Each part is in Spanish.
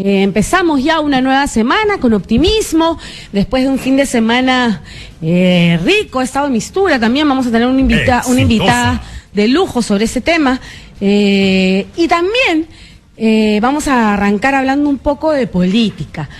Empezamos ya una nueva semana con optimismo, después de un fin de semana rico, estado de mistura. También vamos a tener una invitada de lujo sobre ese tema. Y también vamos a arrancar hablando un poco de política.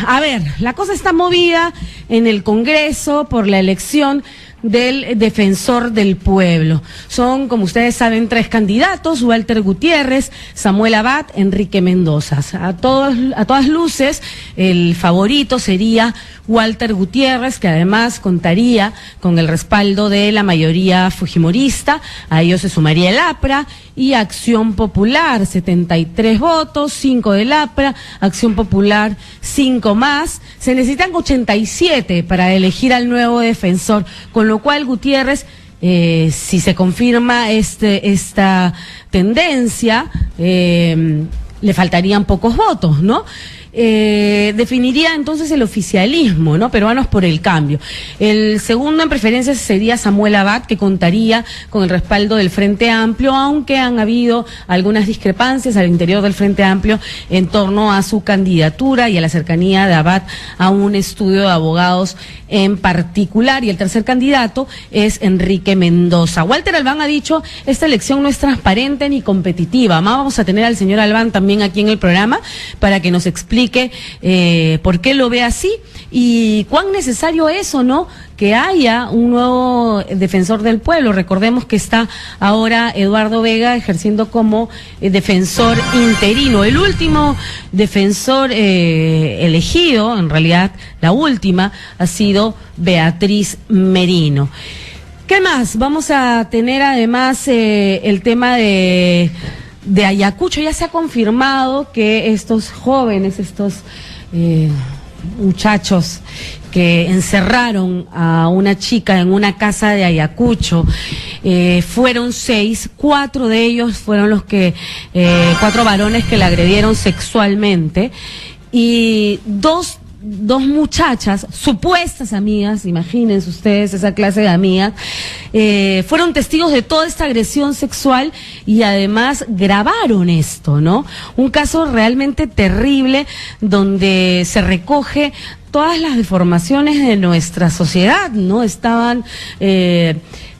A ver, la cosa está movida en el Congreso por la elección del defensor del pueblo. Son, como ustedes saben, 3 candidatos: Walter Gutiérrez, Samuel Abad, Enrique Mendoza. A todas luces, el favorito sería Walter Gutiérrez, que además contaría con el respaldo de la mayoría fujimorista. A ellos se sumaría el APRA y Acción Popular, 73 votos, 5 del APRA, Acción Popular 5 más. Se necesitan 87 para elegir al nuevo defensor, con lo cual Gutiérrez, si se confirma esta tendencia, le faltarían pocos votos, ¿no? Definiría entonces el oficialismo, ¿no? Peruanos por el Cambio. El segundo en preferencia sería Samuel Abad, que contaría con el respaldo del Frente Amplio, aunque han habido algunas discrepancias al interior del Frente Amplio en torno a su candidatura y a la cercanía de Abad a un estudio de abogados en particular. Y el tercer candidato es Enrique Mendoza. Walter Albán ha dicho: esta elección no es transparente ni competitiva. Más vamos a tener al señor Albán también aquí en el programa para que nos explique por qué lo ve así y cuán necesario es o no que haya un nuevo defensor del pueblo. Recordemos que está ahora Eduardo Vega ejerciendo como defensor interino. El último defensor elegido, en realidad la última, ha sido Beatriz Merino. ¿Qué más? Vamos a tener además el tema de Ayacucho. Ya se ha confirmado que estos jóvenes, muchachos que encerraron a una chica en una casa de Ayacucho, fueron 6, 4 de ellos fueron 4 varones que la agredieron sexualmente, y dos muchachas, supuestas amigas, imagínense ustedes esa clase de amigas, fueron testigos de toda esta agresión sexual y además grabaron esto, ¿no? Un caso realmente terrible donde se recoge todas las deformaciones de nuestra sociedad, ¿no? Estaban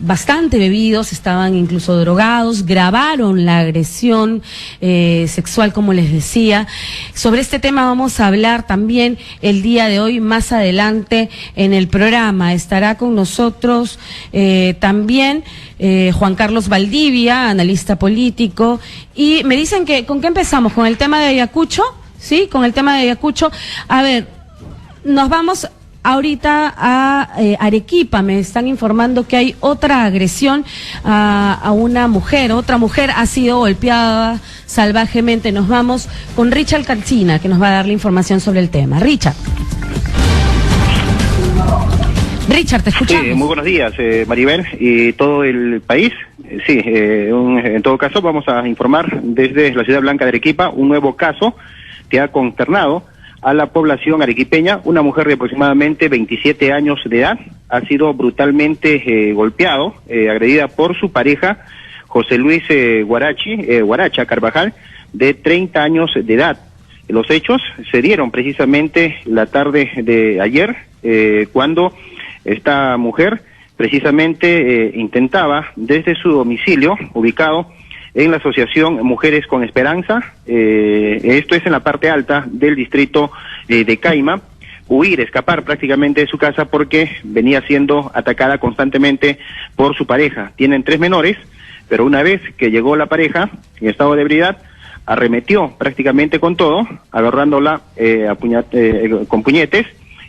bastante bebidos, estaban incluso drogados, grabaron la agresión sexual, como les decía. Sobre este tema vamos a hablar también el día de hoy, más adelante en el programa. Estará con nosotros también Juan Carlos Valdivia, analista político. Y me dicen que, ¿con qué empezamos? ¿Con el tema de Ayacucho? ¿Sí? Con el tema de Ayacucho. A ver, nos vamos ahorita a Arequipa. Me están informando que hay otra agresión a una mujer. Otra mujer ha sido golpeada salvajemente. Nos vamos con Richard Calcina, que nos va a dar la información sobre el tema. Richard, te escuchamos. Sí, muy buenos días, Maribel, y todo el país. Sí, en todo caso vamos a informar desde la ciudad blanca de Arequipa un nuevo caso que ha consternado a la población arequipeña. Una mujer de aproximadamente 27 años de edad ha sido brutalmente agredida por su pareja, José Luis Guaracha Carvajal, de 30 años de edad. Los hechos se dieron precisamente la tarde de ayer, cuando esta mujer precisamente intentaba desde su domicilio, ubicado en la asociación Mujeres con Esperanza, esto es en la parte alta del distrito de Caima, escapar prácticamente de su casa porque venía siendo atacada constantemente por su pareja. Tienen 3 menores, pero una vez que llegó la pareja en estado de ebriedad, arremetió prácticamente con todo, agarrándola con puñetes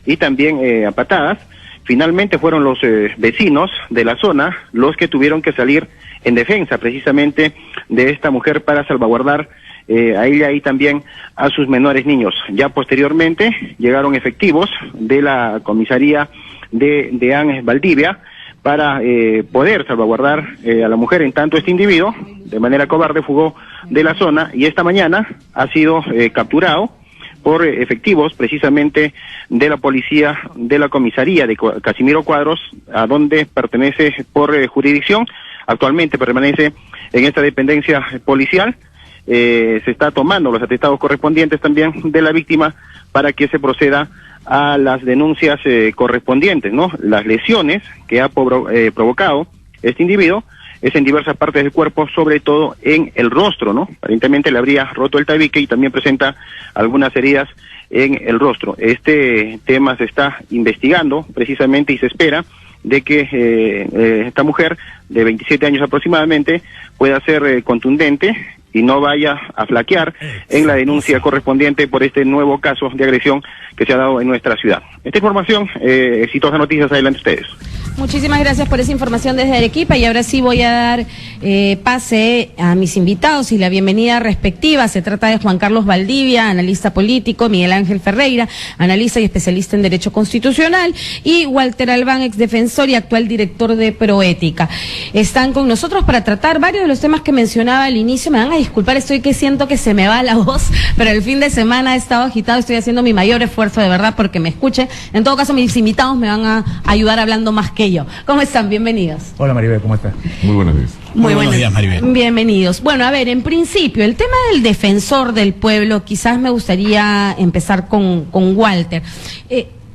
y también a patadas. Finalmente fueron los vecinos de la zona los que tuvieron que salir en defensa precisamente de esta mujer para salvaguardar a ella y también a sus menores niños. Ya posteriormente llegaron efectivos de la comisaría de Ángel Valdivia para poder salvaguardar a la mujer. En tanto, este individuo de manera cobarde fugó de la zona y esta mañana ha sido capturado por efectivos precisamente de la policía de la comisaría de Casimiro Cuadros, a donde pertenece por jurisdicción. Actualmente permanece en esta dependencia policial se está tomando los atestados correspondientes también de la víctima para que se proceda a las denuncias correspondientes, ¿no? Las lesiones que ha provocado este individuo es en diversas partes del cuerpo, sobre todo en el rostro, ¿no? Aparentemente le habría roto el tabique y también presenta algunas heridas en el rostro. Este tema se está investigando precisamente y se espera de que esta mujer de 27 años aproximadamente pueda ser contundente y no vaya a flaquear en la denuncia correspondiente por este nuevo caso de agresión que se ha dado en nuestra ciudad. Esta información, exitosas noticias, adelante ustedes. Muchísimas gracias por esa información desde Arequipa, y ahora sí voy a dar pase a mis invitados y la bienvenida respectiva. Se trata de Juan Carlos Valdivia, analista político, Miguel Ángel Ferreira, analista y especialista en Derecho Constitucional, y Walter Albán, exdefensor y actual director de Proética. Están con nosotros para tratar varios de los temas que mencionaba al inicio. Me van a disculpar, estoy que siento que se me va la voz, pero el fin de semana he estado agitado, estoy haciendo mi mayor esfuerzo de verdad porque me escuchen. En todo caso, mis invitados me van a ayudar hablando más que yo. ¿Cómo están? Bienvenidos. Hola Maribel, ¿cómo estás? Muy buenos días. Muy buenos días, Maribel. Bienvenidos. Bueno, a ver, en principio, el tema del defensor del pueblo, quizás me gustaría empezar con Walter.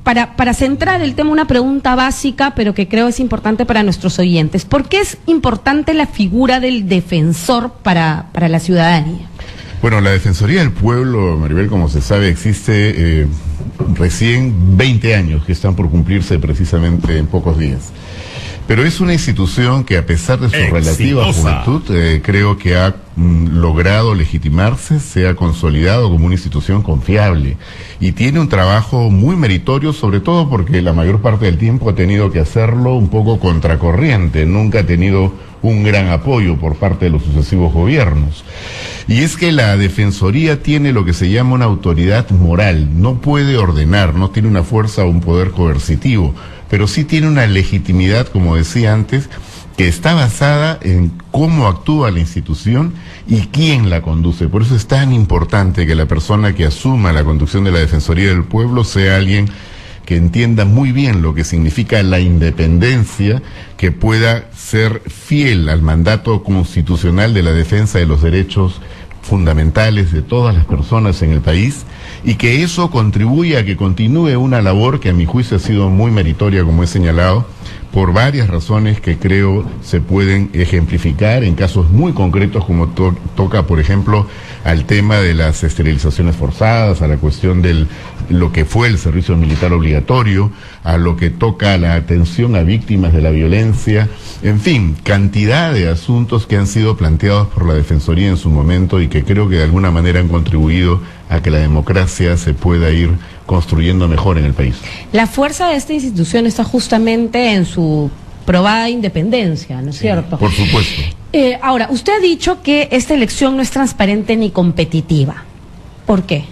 Para centrar el tema, una pregunta básica, pero que creo es importante para nuestros oyentes. ¿Por qué es importante la figura del defensor para la ciudadanía? Bueno, la Defensoría del Pueblo, Maribel, como se sabe, existe recién 20 años, que están por cumplirse precisamente en pocos días. Pero es una institución que, a pesar de su relativa juventud, creo que ha logrado legitimarse, se ha consolidado como una institución confiable y tiene un trabajo muy meritorio, sobre todo porque la mayor parte del tiempo ha tenido que hacerlo un poco contracorriente, nunca ha tenido un gran apoyo por parte de los sucesivos gobiernos. Y es que la Defensoría tiene lo que se llama una autoridad moral, no puede ordenar, no tiene una fuerza o un poder coercitivo, pero sí tiene una legitimidad, como decía antes, que está basada en cómo actúa la institución y quién la conduce. Por eso es tan importante que la persona que asuma la conducción de la Defensoría del Pueblo sea alguien que entienda muy bien lo que significa la independencia, que pueda ser fiel al mandato constitucional de la defensa de los derechos fundamentales de todas las personas en el país, y que eso contribuya a que continúe una labor que a mi juicio ha sido muy meritoria, como he señalado, por varias razones que creo se pueden ejemplificar en casos muy concretos, como toca, por ejemplo, al tema de las esterilizaciones forzadas, a la cuestión de lo que fue el servicio militar obligatorio, a lo que toca a la atención a víctimas de la violencia, en fin, cantidad de asuntos que han sido planteados por la Defensoría en su momento y que creo que de alguna manera han contribuido a que la democracia se pueda ir construyendo mejor en el país. La fuerza de esta institución está justamente en su probada independencia, ¿no es cierto? Por supuesto. Ahora, usted ha dicho que esta elección no es transparente ni competitiva. ¿Por qué?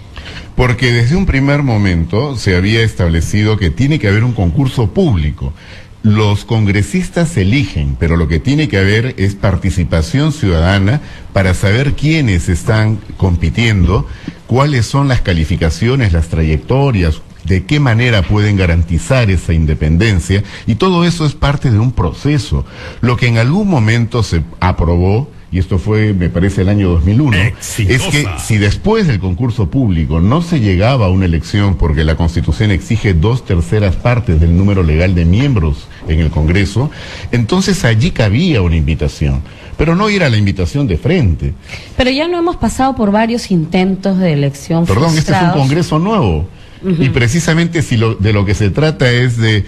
Porque desde un primer momento se había establecido que tiene que haber un concurso público. Los congresistas eligen, pero lo que tiene que haber es participación ciudadana para saber quiénes están compitiendo, cuáles son las calificaciones, las trayectorias, de qué manera pueden garantizar esa independencia, y todo eso es parte de un proceso. Lo que en algún momento se aprobó, y esto fue, me parece, el año 2001, ¡exitosa! Es que si después del concurso público no se llegaba a una elección, porque la Constitución exige 2/3 partes del número legal de miembros en el Congreso, entonces allí cabía una invitación, pero no era la invitación de frente. Pero ya no hemos pasado por varios intentos de elección frustrados. Este es un Congreso nuevo. Y precisamente si de lo que se trata es de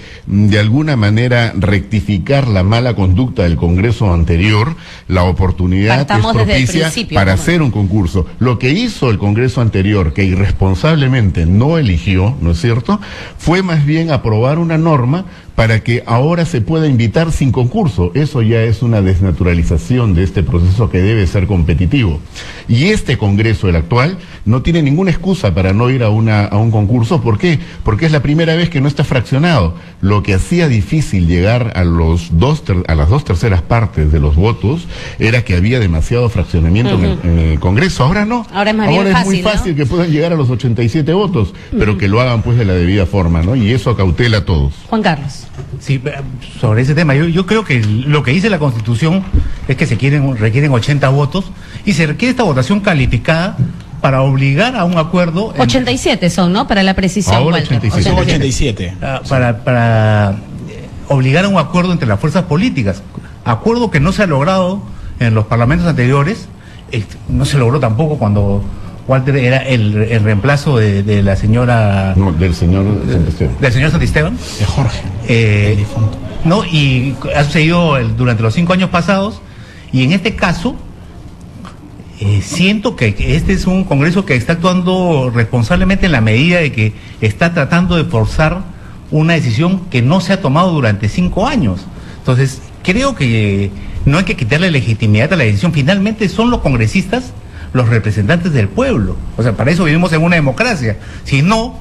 alguna manera rectificar la mala conducta del Congreso anterior, la oportunidad es propicia para hacer un concurso. Lo que hizo el Congreso anterior, que irresponsablemente no eligió, ¿no es cierto?, fue más bien aprobar una norma para que ahora se pueda invitar sin concurso. Eso ya es una desnaturalización de este proceso que debe ser competitivo. Y este Congreso, el actual, no tiene ninguna excusa para no ir a un concurso. ¿Por qué? Porque es la primera vez que no está fraccionado. Lo que hacía difícil llegar a las 2/3 partes de los votos era que había demasiado fraccionamiento en el Congreso. Ahora no. Ahora es muy fácil, ¿no?, que puedan llegar a los 87 votos, pero que lo hagan pues de la debida forma, ¿no? Y eso acautela a todos. Juan Carlos. Sí, sobre ese tema, yo creo que lo que dice la Constitución es que requieren 80 votos y se requiere esta votación calificada para obligar a un acuerdo. 87 son, ¿no? Para la precisión. Ahora Walter. 87. Para obligar a un acuerdo entre las fuerzas políticas. Acuerdo que no se ha logrado en los parlamentos anteriores, no se logró tampoco cuando Walter era el reemplazo de la señora... No, del señor Santisteban. Del señor Santisteban. De Jorge. El difunto. ¿No? Y ha sucedido durante los 5 años pasados, y en este caso siento que este es un Congreso que está actuando responsablemente en la medida de que está tratando de forzar una decisión que no se ha tomado durante 5 años. Entonces, creo que no hay que quitarle legitimidad a la decisión. Finalmente son los congresistas los representantes del pueblo. O sea, para eso vivimos en una democracia. Si no,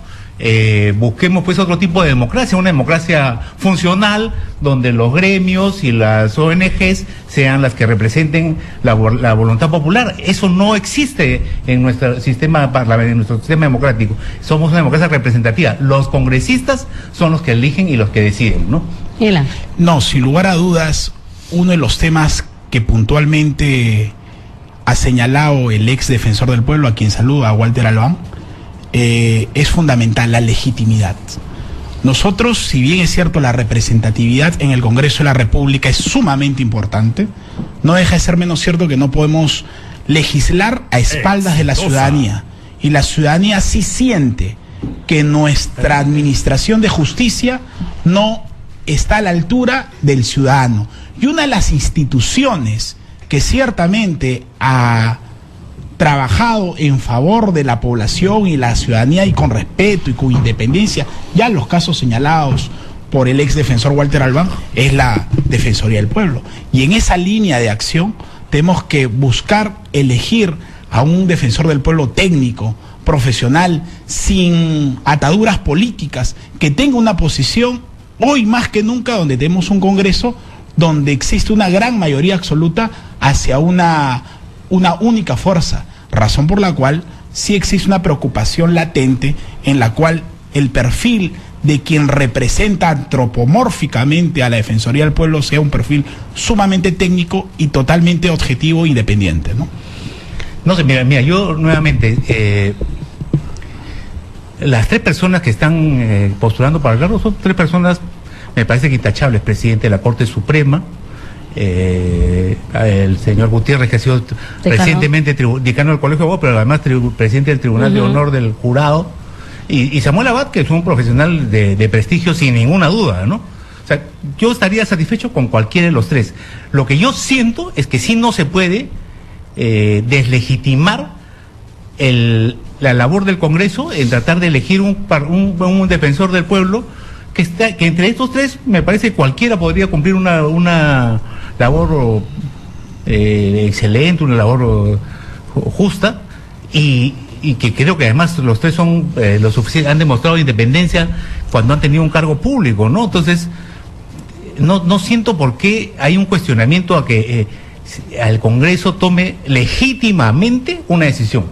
busquemos pues otro tipo de democracia, una democracia funcional, donde los gremios y las ONGs sean las que representen la voluntad popular. Eso no existe en nuestro sistema parlamentario, en nuestro sistema democrático. Somos una democracia representativa. Los congresistas son los que eligen y los que deciden, ¿no? No, sin lugar a dudas, uno de los temas que puntualmente ha señalado el ex defensor del pueblo, a quien saluda, a Walter Albán, es fundamental, la legitimidad. Nosotros, si bien es cierto, la representatividad en el Congreso de la República es sumamente importante, no deja de ser menos cierto que no podemos legislar a espaldas de la ciudadanía. Y la ciudadanía sí siente que nuestra administración de justicia no está a la altura del ciudadano. Y una de las instituciones que ciertamente ha trabajado en favor de la población y la ciudadanía y con respeto y con independencia, ya en los casos señalados por el ex defensor Walter Albán, es la Defensoría del Pueblo. Y en esa línea de acción tenemos que buscar elegir a un defensor del pueblo técnico, profesional, sin ataduras políticas, que tenga una posición hoy más que nunca, donde tenemos un Congreso donde existe una gran mayoría absoluta hacia una única fuerza, razón por la cual sí existe una preocupación latente en la cual el perfil de quien representa antropomórficamente a la Defensoría del Pueblo sea un perfil sumamente técnico y totalmente objetivo e independiente, ¿no? No sé, mira, yo nuevamente, las 3 personas que están postulando para el cargo son 3 personas, me parece que intachables: presidente de la Corte Suprema, el señor Gutiérrez, que ha sido recientemente decano del Colegio de Abogados, pero además presidente del Tribunal de Honor del Jurado, y Samuel Abad, que es un profesional de prestigio sin ninguna duda, ¿no? O sea, yo estaría satisfecho con cualquiera de los 3. Lo que yo siento es que sí no se puede deslegitimar la labor del Congreso en tratar de elegir un defensor del pueblo que entre estos 3 me parece que cualquiera podría cumplir una labor excelente, una labor justa, y que creo que además los 3 son lo suficiente, han demostrado independencia cuando han tenido un cargo público, ¿no? Entonces no siento por qué hay un cuestionamiento a que el Congreso tome legítimamente una decisión.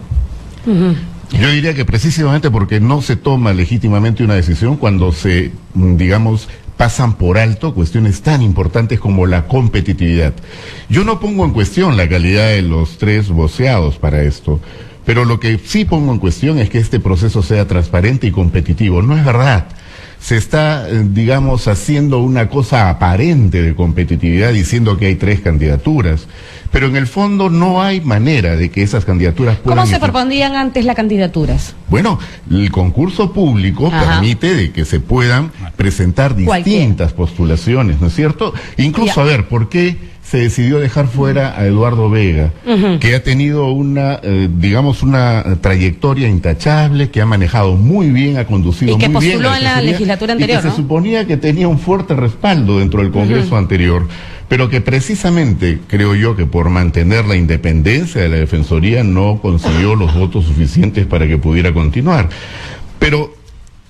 Yo diría que precisamente porque no se toma legítimamente una decisión cuando se, digamos, pasan por alto cuestiones tan importantes como la competitividad. Yo no pongo en cuestión la calidad de los 3 voceados para esto, pero lo que sí pongo en cuestión es que este proceso sea transparente y competitivo. No es verdad. Se está, digamos, haciendo una cosa aparente de competitividad diciendo que hay 3 candidaturas, pero en el fondo no hay manera de que esas candidaturas puedan... ¿Cómo se propondían antes las candidaturas? Bueno, el concurso público permite de que se puedan presentar distintas postulaciones, ¿no es cierto? Incluso, a ver, ¿por qué se decidió dejar fuera a Eduardo Vega, que ha tenido una trayectoria intachable, que ha manejado muy bien, ha conducido muy bien? Y que postuló en la legislatura anterior, y que se suponía que tenía un fuerte respaldo dentro del Congreso anterior, pero que precisamente, creo yo, que por mantener la independencia de la Defensoría no consiguió los votos suficientes para que pudiera continuar. Pero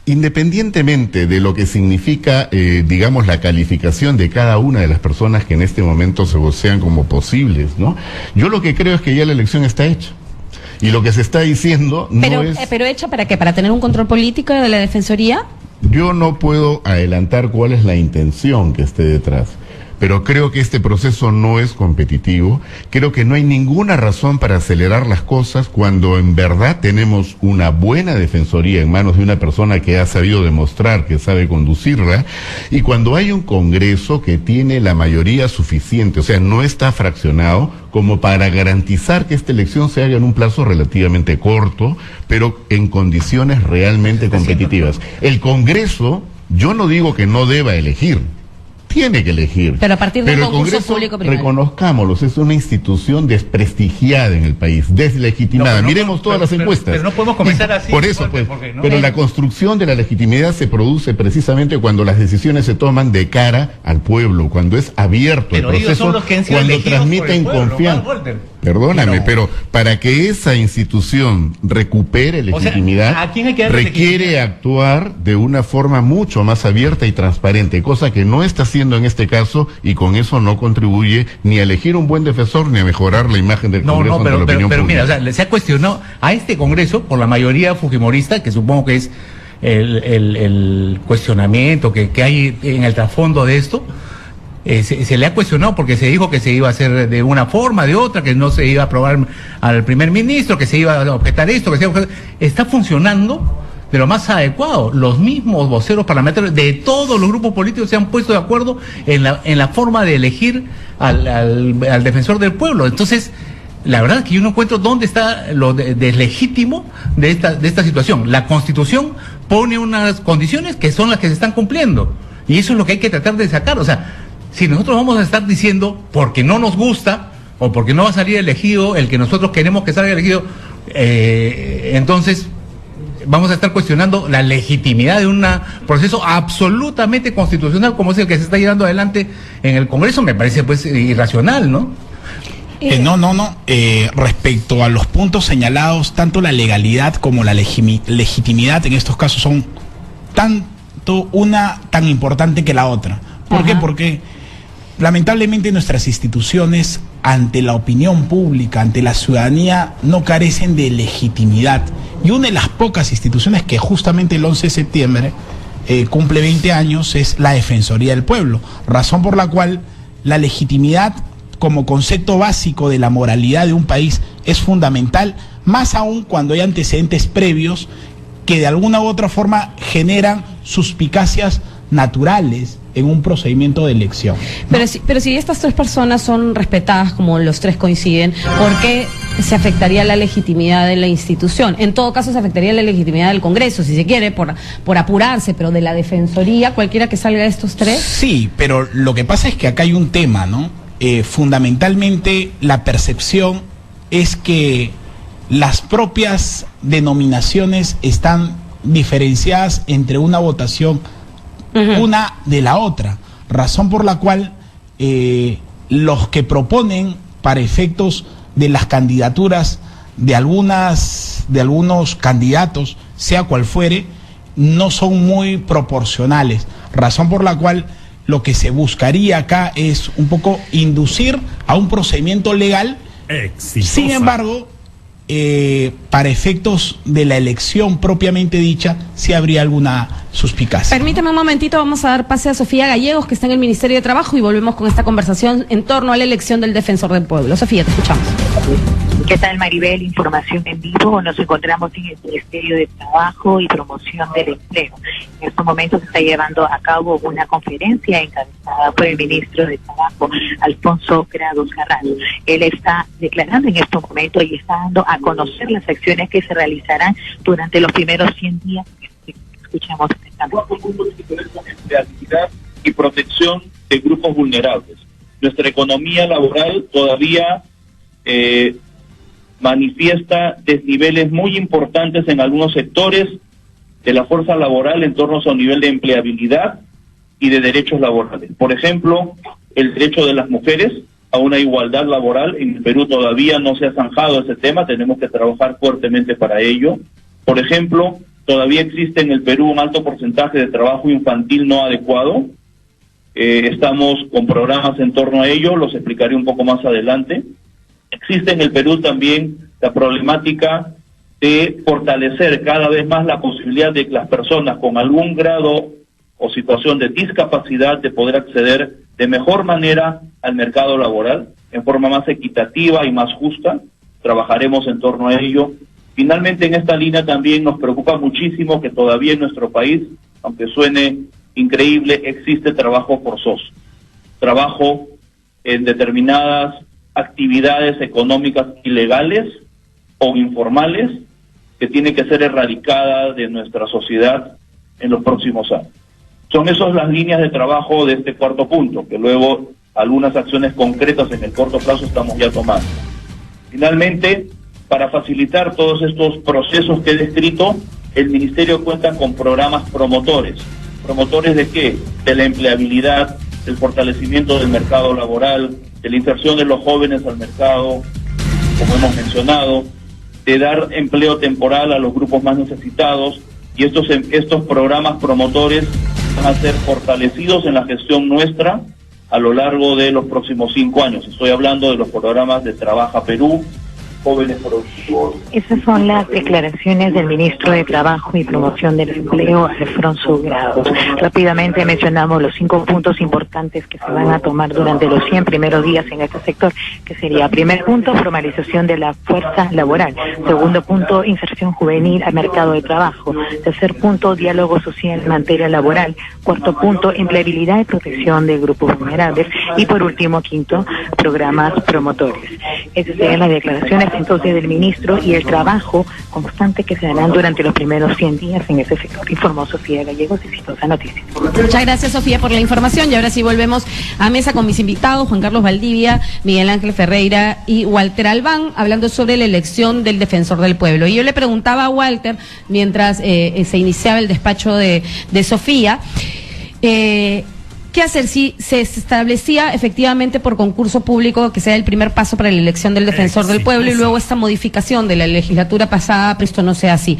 independientemente de lo que significa, digamos, la calificación de cada una de las personas que en este momento se vocean como posibles, ¿no? Yo lo que creo es que ya la elección está hecha. Y lo que se está diciendo ¿Pero hecha para qué? ¿Para tener un control político de la Defensoría? Yo no puedo adelantar cuál es la intención que esté detrás, pero creo que este proceso no es competitivo. Creo que no hay ninguna razón para acelerar las cosas cuando en verdad tenemos una buena defensoría en manos de una persona que ha sabido demostrar que sabe conducirla, y cuando hay un Congreso que tiene la mayoría suficiente, o sea, no está fraccionado, como para garantizar que esta elección se haga en un plazo relativamente corto, pero en condiciones realmente competitivas. El Congreso, yo no digo que no deba elegir, tiene que elegir. Pero a partir del concurso Congreso, público primero. reconozcámoslo, es una institución desprestigiada en el país, deslegitimada. Miremos todas las encuestas. Pero no podemos comenzar así. Por eso, pues, ¿no? pero la construcción de la legitimidad se produce precisamente cuando las decisiones se toman de cara al pueblo, cuando es abierto Pero el ellos proceso, son los que han sido cuando elegidos transmiten por el pueblo, confianza. Walter. Perdóname, No. pero para que esa institución recupere legitimidad, ¿a quién hay que darle requiere legitimidad? actuar de una forma mucho más abierta y transparente, cosa que no está haciendo en este caso, y con eso no contribuye ni a elegir un buen defensor ni a mejorar la imagen del Congreso ante la opinión pero mira, pública. o sea, se ha cuestionado a este Congreso por la mayoría fujimorista, que supongo que es el cuestionamiento que hay en el trasfondo de esto. Se le ha cuestionado porque se dijo que se iba a hacer de una forma, de otra, que no se iba a aprobar al primer ministro, que se iba a objetar esto, que se iba a objetar... Está funcionando de lo más adecuado. Los mismos voceros parlamentarios de todos los grupos políticos se han puesto de acuerdo en la forma de elegir al defensor del pueblo. Entonces, la verdad es que yo no encuentro dónde está lo deslegítimo de esta situación. La Constitución pone unas condiciones que son las que se están cumpliendo, y eso es lo que hay que tratar de sacar. O sea, si nosotros vamos a estar diciendo porque no nos gusta o porque no va a salir elegido el que nosotros queremos que salga elegido, entonces vamos a estar cuestionando la legitimidad de un proceso absolutamente constitucional como es el que se está llevando adelante en el Congreso. Me parece pues irracional, ¿no? No. Respecto a los puntos señalados, tanto la legalidad como la legitimidad en estos casos son tanto una tan importante que la otra. ¿Por qué? Porque lamentablemente nuestras instituciones ante la opinión pública, ante la ciudadanía, no carecen de legitimidad. Y una de las pocas instituciones que justamente el 11 de septiembre cumple 20 años es la Defensoría del Pueblo, razón por la cual la legitimidad como concepto básico de la moralidad de un país es fundamental, más aún cuando hay antecedentes previos que de alguna u otra forma generan suspicacias naturales en un procedimiento de elección, ¿no? Pero si estas tres personas son respetadas, como los tres coinciden, ¿por qué se afectaría la legitimidad de la institución? En todo caso, se afectaría la legitimidad del Congreso, si se quiere, por apurarse, pero de la Defensoría, cualquiera que salga de estos tres. Sí, pero lo que pasa es que acá hay un tema, ¿no? Fundamentalmente, la percepción es que las propias denominaciones están diferenciadas entre una votación una de la otra, razón por la cual los que proponen para efectos de las candidaturas de algunos candidatos, sea cual fuere, no son muy proporcionales, razón por la cual lo que se buscaría acá es un poco inducir a un procedimiento legal. Exitosa. Sin embargo, para efectos de la elección propiamente dicha, sí habría alguna suspicacia. Permítame un momentito, vamos a dar pase a Sofía Gallegos, que está en el Ministerio de Trabajo, y volvemos con esta conversación en torno a la elección del Defensor del Pueblo. Sofía, te escuchamos. ¿Qué tal, Maribel? Información en vivo. Nos encontramos en el Ministerio de Trabajo y Promoción del Empleo. En estos momentos se está llevando a cabo una conferencia encabezada por el ministro de Trabajo, Alfonso Grados Carrasco. Él está declarando en estos momentos y está dando a conocer las acciones que se realizarán durante los primeros 100 días. Escuchamos de actividad y protección de grupos vulnerables. Nuestra economía laboral todavía manifiesta desniveles muy importantes en algunos sectores de la fuerza laboral en torno a su nivel de empleabilidad y de derechos laborales. Por ejemplo, el derecho de las mujeres a una igualdad laboral. En el Perú todavía no se ha zanjado ese tema, tenemos que trabajar fuertemente para ello. Por ejemplo, todavía existe en el Perú un alto porcentaje de trabajo infantil no adecuado. Estamos con programas en torno a ello, los explicaré un poco más adelante. Existe en el Perú también la problemática de fortalecer cada vez más la posibilidad de que las personas con algún grado o situación de discapacidad de poder acceder de mejor manera al mercado laboral, en forma más equitativa y más justa. Trabajaremos en torno a ello. Finalmente, en esta línea también nos preocupa muchísimo que todavía en nuestro país, aunque suene increíble, existe trabajo forzoso. Trabajo en determinadas actividades económicas ilegales o informales que tiene que ser erradicada de nuestra sociedad en los próximos años. Son esas las líneas de trabajo de este cuarto punto, que luego algunas acciones concretas en el corto plazo estamos ya tomando. Finalmente, para facilitar todos estos procesos que he descrito, el Ministerio cuenta con programas promotores. ¿Promotores de qué? De la empleabilidad, del fortalecimiento del mercado laboral, de la inserción de los jóvenes al mercado, como hemos mencionado, de dar empleo temporal a los grupos más necesitados, y estos programas promotores van a ser fortalecidos en la gestión nuestra a lo largo de los próximos 5 años. Estoy hablando de los programas de Trabaja Perú, Jóvenes Productivos. Esas son las declaraciones del ministro de Trabajo y Promoción del Empleo, Alfonso Grados. Rápidamente mencionamos los 5 puntos importantes que se van a tomar durante los 100 primeros días en este sector, que sería: primer punto, formalización de la fuerza laboral; segundo punto, inserción juvenil al mercado de trabajo; tercer punto, diálogo social en materia laboral; cuarto punto, empleabilidad y protección de grupos vulnerables; y por último, quinto, programas promotores. Esas serían las declaraciones entonces del ministro y el trabajo constante que se harán durante los primeros 100 días en ese sector. Informó Sofía Gallegos, Exitosa Noticias. Muchas gracias, Sofía, por la información. Y ahora sí volvemos a mesa con mis invitados, Juan Carlos Valdivia, Miguel Ángel Ferreira y Walter Albán, hablando sobre la elección del Defensor del Pueblo. Y yo le preguntaba a Walter, mientras se iniciaba el despacho de Sofía, ¿qué hacer si se establecía efectivamente por concurso público que sea el primer paso para la elección del Defensor del Pueblo y luego esta modificación de la legislatura pasada, pero esto no sea así?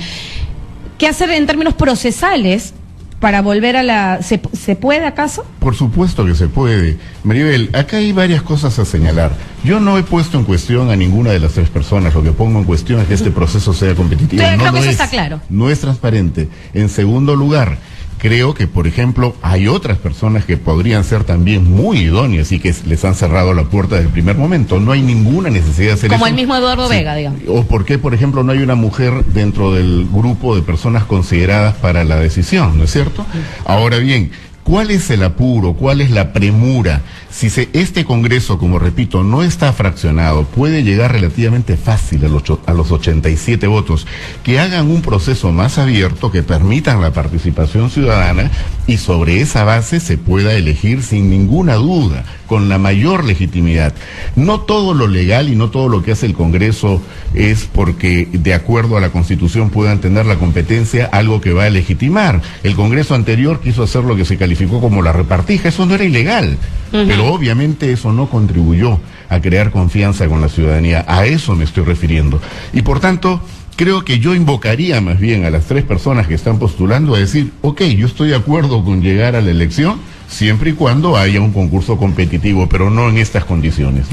¿Qué hacer en términos procesales para volver a la... ¿Se puede acaso? Por supuesto que se puede. Maribel, acá hay varias cosas a señalar. Yo no he puesto en cuestión a ninguna de las 3 personas. Lo que pongo en cuestión es que este proceso sea competitivo. Creo que eso está claro. No es transparente. En segundo lugar, creo que, por ejemplo, hay otras personas que podrían ser también muy idóneas y que les han cerrado la puerta desde el primer momento. No hay ninguna necesidad de hacer eso. Como el mismo Eduardo Vega, digamos. O por qué, por ejemplo, no hay una mujer dentro del grupo de personas consideradas para la decisión, ¿no es cierto? Ahora bien, ¿cuál es el apuro? ¿Cuál es la premura? Si este Congreso, como repito, no está fraccionado, puede llegar relativamente fácil a los 87 votos, que hagan un proceso más abierto, que permitan la participación ciudadana y sobre esa base se pueda elegir sin ninguna duda, con la mayor legitimidad. No todo lo legal y no todo lo que hace el Congreso es porque de acuerdo a la Constitución puedan tener la competencia algo que va a legitimar. El Congreso anterior quiso hacer lo que se calificó como la repartija, eso no era ilegal. Pero obviamente eso no contribuyó a crear confianza con la ciudadanía. A eso me estoy refiriendo. Y por tanto, creo que yo invocaría más bien a las 3 personas que están postulando a decir, ok, yo estoy de acuerdo con llegar a la elección, siempre y cuando haya un concurso competitivo, pero no en estas condiciones.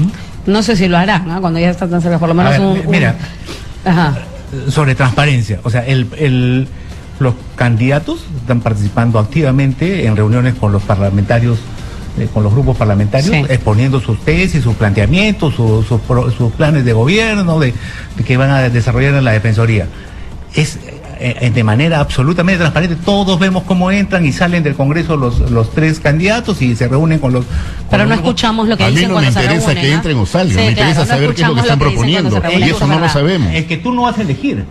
No sé si lo hará, ¿no? Cuando ya está tan cerca, por lo menos Mira, Ajá. Sobre transparencia, o sea, los candidatos están participando activamente en reuniones con los parlamentarios, con los grupos parlamentarios, sí, exponiendo sus tesis, sus planteamientos, sus planes de gobierno, de que van a desarrollar en la Defensoría. Es de manera absolutamente transparente. Todos vemos cómo entran y salen del Congreso los 3 candidatos y se reúnen con los... Pero no escuchamos lo que dicen cuando se reúnen. A mí no me interesa que entren o salgan, me interesa saber qué es lo que están proponiendo, y eso no lo sabemos. Es que tú no vas a elegir.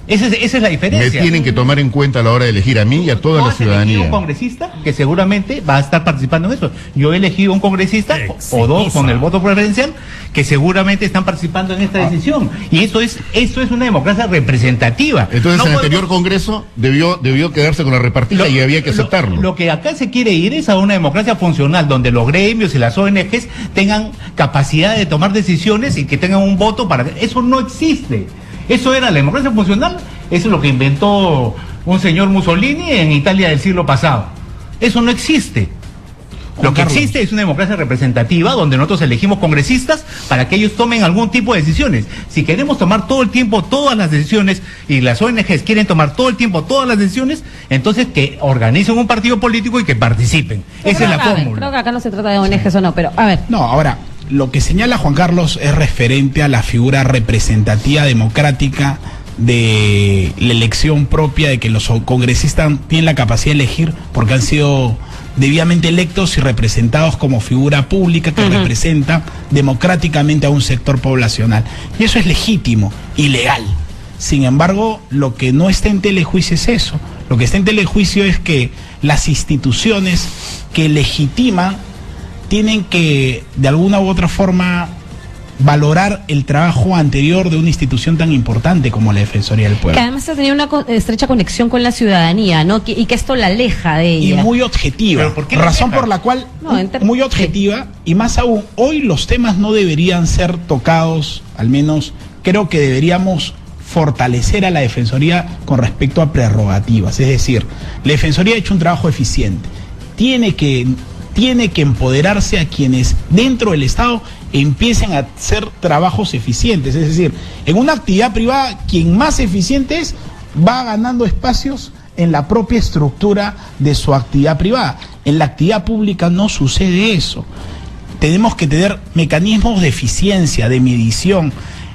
Esa es la diferencia. Me tienen que tomar en cuenta a la hora de elegir a mí y a toda la ciudadanía. Un congresista que seguramente va a estar participando en eso. Yo he elegido un congresista o 2 con el voto preferencial que seguramente están participando en esta decisión. Y eso es una democracia representativa. Entonces el anterior Congreso debió quedarse con la repartija y había que aceptarlo. Lo que acá se quiere ir es a una democracia funcional donde los gremios y las ONGs tengan capacidad de tomar decisiones y que tengan un voto para... Eso no existe. Eso era la democracia funcional, eso es lo que inventó un señor Mussolini en Italia del siglo pasado. Eso no existe. Lo que existe es una democracia representativa donde nosotros elegimos congresistas para que ellos tomen algún tipo de decisiones. Si queremos tomar todo el tiempo todas las decisiones y las ONGs quieren tomar todo el tiempo todas las decisiones, entonces que organicen un partido político y que participen. Esa es la fórmula. Creo que acá no se trata de ONGs o no, pero a ver. No, ahora, lo que señala Juan Carlos es referente a la figura representativa democrática de la elección propia, de que los congresistas tienen la capacidad de elegir porque han sido debidamente electos y representados como figura pública que representa democráticamente a un sector poblacional. Y eso es legítimo y legal. Sin embargo, lo que no está en telejuicio es eso. Lo que está en telejuicio es que las instituciones que legitiman tienen que, de alguna u otra forma, valorar el trabajo anterior de una institución tan importante como la Defensoría del Pueblo. Que además ha tenido una estrecha conexión con la ciudadanía, ¿no? Y que esto la aleja de ella. Y muy objetiva. Razón por la cual, muy objetiva, y más aún, hoy los temas no deberían ser tocados, al menos creo que deberíamos fortalecer a la Defensoría con respecto a prerrogativas. Es decir, la Defensoría ha hecho un trabajo eficiente. Tiene que empoderarse a quienes dentro del Estado empiecen a hacer trabajos eficientes. Es decir, en una actividad privada, quien más eficiente es, va ganando espacios en la propia estructura de su actividad privada. En la actividad pública no sucede eso. Tenemos que tener mecanismos de eficiencia, de medición.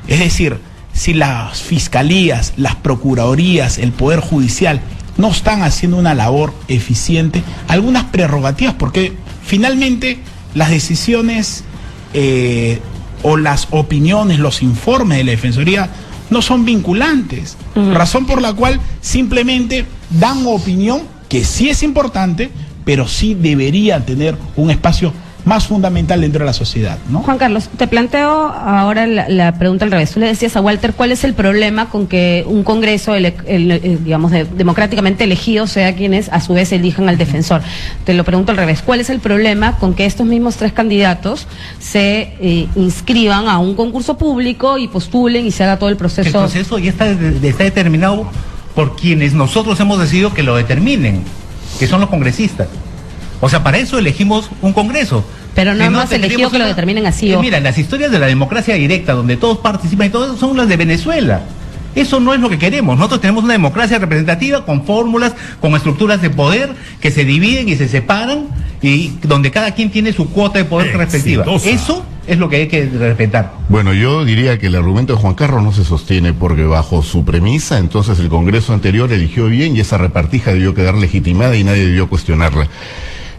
Es decir, si las fiscalías, las procuradurías, el Poder Judicial no están haciendo una labor eficiente, algunas prerrogativas, porque finalmente las decisiones o las opiniones, los informes de la Defensoría no son vinculantes, razón por la cual simplemente dan opinión que sí es importante, pero sí debería tener un espacio más fundamental dentro de la sociedad, ¿no? Juan Carlos, te planteo ahora la pregunta al revés. Tú le decías a Walter cuál es el problema con que un Congreso, digamos, democráticamente elegido sea quienes a su vez elijan al defensor. Te lo pregunto al revés. ¿Cuál es el problema con que estos mismos tres candidatos se inscriban a un concurso público y postulen y se haga todo el proceso? El proceso ya está determinado por quienes nosotros hemos decidido que lo determinen, que son los congresistas. O sea, para eso elegimos un Congreso. Pero no hemos elegido que lo determinen así. Mira, las historias de la democracia directa, donde todos participan y todo eso, son las de Venezuela. Eso no es lo que queremos. Nosotros tenemos una democracia representativa con fórmulas, con estructuras de poder que se dividen y se separan y donde cada quien tiene su cuota de poder respectiva. Eso es lo que hay que respetar. Bueno, yo diría que el argumento de Juan Carlos no se sostiene porque bajo su premisa, entonces el Congreso anterior eligió bien y esa repartija debió quedar legitimada y nadie debió cuestionarla.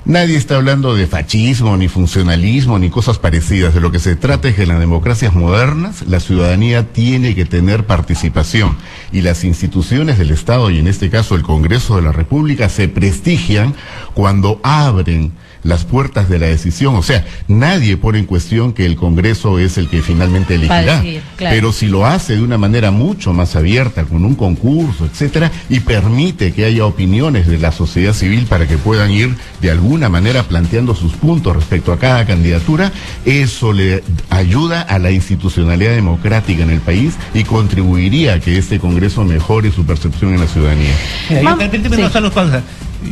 Nadie está hablando de fascismo, ni funcionalismo, ni cosas parecidas. De lo que se trata es que en las democracias modernas la ciudadanía tiene que tener participación y las instituciones del Estado, y en este caso el Congreso de la República, se prestigian cuando abren las puertas de la decisión. O sea, nadie pone en cuestión que el Congreso es el que finalmente elegirá, pero si lo hace de una manera mucho más abierta, con un concurso, etcétera, y permite que haya opiniones de la sociedad civil para que puedan ir de alguna manera planteando sus puntos respecto a cada candidatura, eso le ayuda a la institucionalidad democrática en el país y contribuiría a que este Congreso mejore su percepción en la ciudadanía.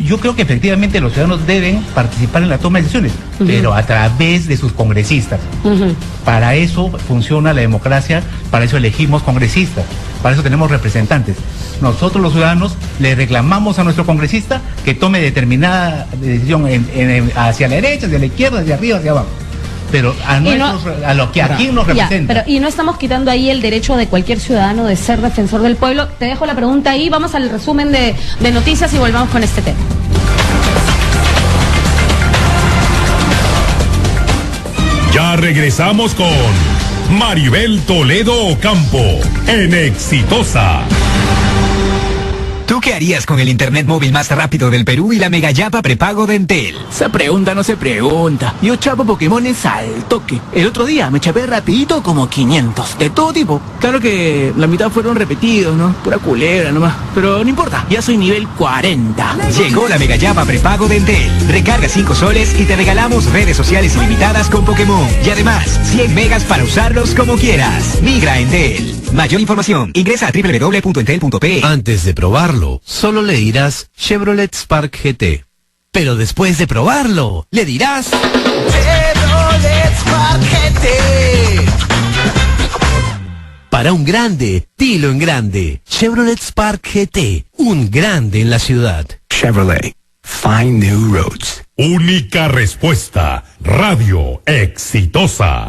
Yo creo que efectivamente los ciudadanos deben participar en la toma de decisiones, pero a través de sus congresistas. Para eso funciona la democracia, para eso elegimos congresistas, para eso tenemos representantes. Nosotros los ciudadanos le reclamamos a nuestro congresista que tome determinada decisión hacia la derecha, hacia la izquierda, hacia arriba, hacia abajo. Pero a lo que aquí nos representa. Y no estamos quitando ahí el derecho de cualquier ciudadano de ser defensor del pueblo. Te dejo la pregunta ahí, vamos al resumen de noticias y volvamos con este tema. Ya regresamos con Maribel Toledo Ocampo en Exitosa. ¿Tú qué harías con el internet móvil más rápido del Perú y la mega yapa prepago de Entel? Esa pregunta no se pregunta. Yo chapo Pokémones al toque. El otro día me chapé rapidito como 500. De todo tipo. Claro que la mitad fueron repetidos, ¿no? Pura culebra nomás. Pero no importa. Ya soy nivel 40. Llegó la mega yapa prepago de Entel. Recarga 5 soles y te regalamos redes sociales ilimitadas con Pokémon. Y además, 100 megas para usarlos como quieras. Migra a Entel. Mayor información, ingresa a www.entel.pe. Antes de probarlo, solo le dirás Chevrolet Spark GT. pero después de probarlo, le dirás... Chevrolet Spark GT. Para un grande, dilo en grande. Chevrolet Spark GT, un grande en la ciudad. Chevrolet, find new roads. Única respuesta, Radio Exitosa.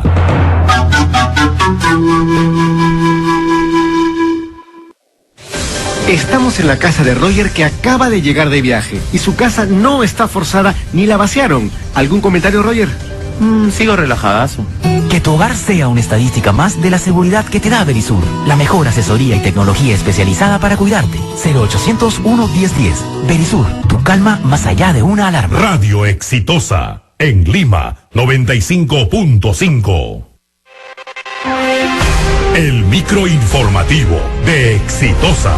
Estamos en la casa de Roger, que acaba de llegar de viaje y su casa no está forzada ni la vaciaron. ¿Algún comentario, Roger? Sigo relajadazo. Que tu hogar sea una estadística más de la seguridad que te da Verisur. La mejor asesoría y tecnología especializada para cuidarte. 0800 11010. Verisur, tu calma más allá de una alarma. Radio Exitosa, en Lima, 95.5. El microinformativo de Exitosa.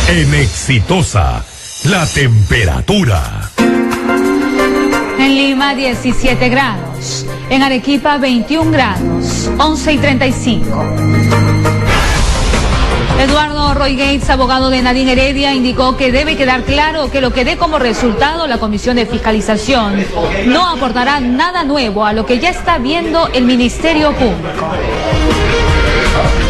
En Exitosa, la temperatura. En Lima, 17 grados. En Arequipa, 21 grados. 11:35. Eduardo Roy Gates, abogado de Nadine Heredia, indicó que debe quedar claro que lo que dé como resultado la Comisión de Fiscalización no aportará nada nuevo a lo que ya está viendo el Ministerio Público.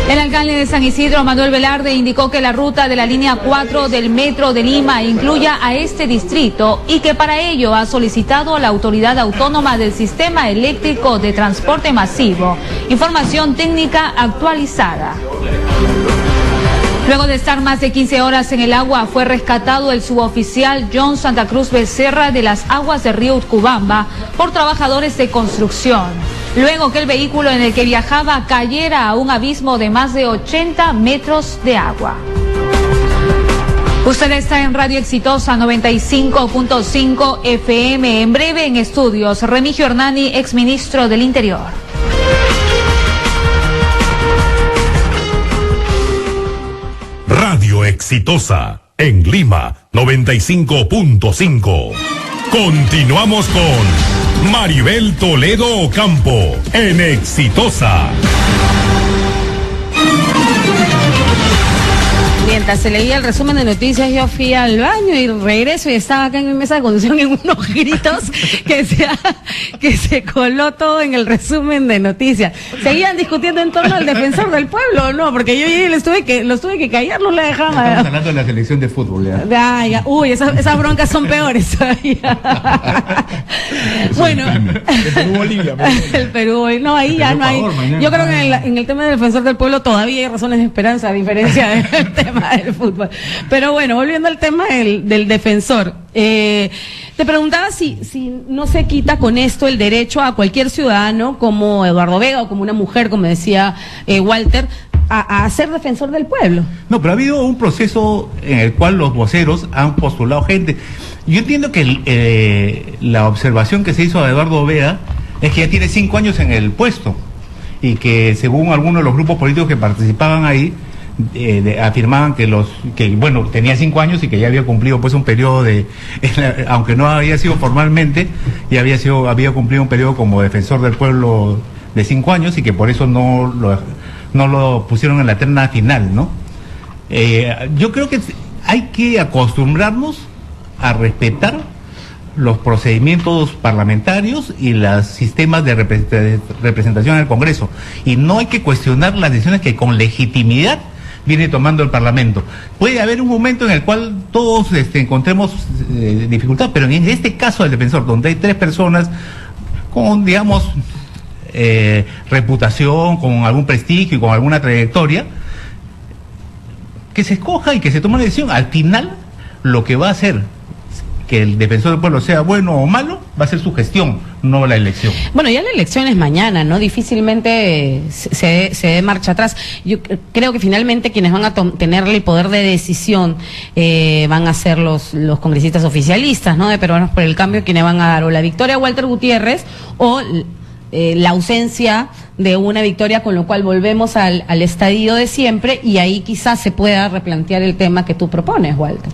El alcalde de San Isidro, Manuel Velarde, indicó que la ruta de la línea 4 del Metro de Lima incluya a este distrito y que para ello ha solicitado a la Autoridad Autónoma del Sistema Eléctrico de Transporte Masivo información técnica actualizada. Luego de estar más de 15 horas en el agua, fue rescatado el suboficial John Santa Cruz Becerra de las aguas del río Utcubamba por trabajadores de construcción, luego que el vehículo en el que viajaba cayera a un abismo de más de 80 metros de agua. Usted está en Radio Exitosa 95.5 FM. En breve en estudios, Remigio Hernani, exministro del Interior. Radio Exitosa, en Lima, 95.5. Continuamos con Maribel Toledo Ocampo, en Exitosa. Mientras se leía el resumen de noticias, yo fui al baño y regreso y estaba acá en mi mesa de conducción en unos gritos que se coló todo en el resumen de noticias. Seguían discutiendo en torno al defensor del pueblo, ¿no? Porque yo llegué y los tuve que callar, no la dejaban. Estamos hablando de la selección de fútbol, ya. Uy, esas broncas son peores todavía. Bueno. El Perú-Bolivia. El Perú, no, ahí ya no hay. Yo creo que en el tema del defensor del pueblo todavía hay razones de esperanza, a diferencia del tema del fútbol. Pero bueno, volviendo al tema del defensor, te preguntaba si no se quita con esto el derecho a cualquier ciudadano como Eduardo Vega o como una mujer, como decía Walter, a ser defensor del pueblo. No, pero ha habido un proceso en el cual los voceros han postulado gente. Yo entiendo que la observación que se hizo a Eduardo Vega es que ya tiene 5 años en el puesto y que según algunos de los grupos políticos que participaban ahí, afirmaban que tenía 5 años y que ya había cumplido pues un periodo aunque no había sido formalmente, ya había cumplido un periodo como defensor del pueblo de 5 años y que por eso no lo pusieron en la terna final, ¿no? Yo creo que hay que acostumbrarnos a respetar los procedimientos parlamentarios y los sistemas de representación en el Congreso, y no hay que cuestionar las decisiones que con legitimidad viene tomando el Parlamento. Puede haber un momento en el cual todos encontremos dificultad, pero en este caso del defensor, donde hay 3 personas con, digamos, reputación, con algún prestigio y con alguna trayectoria, que se escoja y que se tome una decisión. Al final, lo que va a hacer que el defensor del pueblo sea bueno o malo, va a ser su gestión, no la elección. Bueno, ya la elección es mañana, ¿no? Difícilmente se dé marcha atrás. Yo creo que finalmente quienes van a tenerle el poder de decisión van a ser los congresistas oficialistas, ¿no? De Peruanos por el Cambio, quienes van a dar o la victoria a Walter Gutiérrez o la ausencia de una victoria, con lo cual volvemos al estadio de siempre, y ahí quizás se pueda replantear el tema que tú propones, Walter.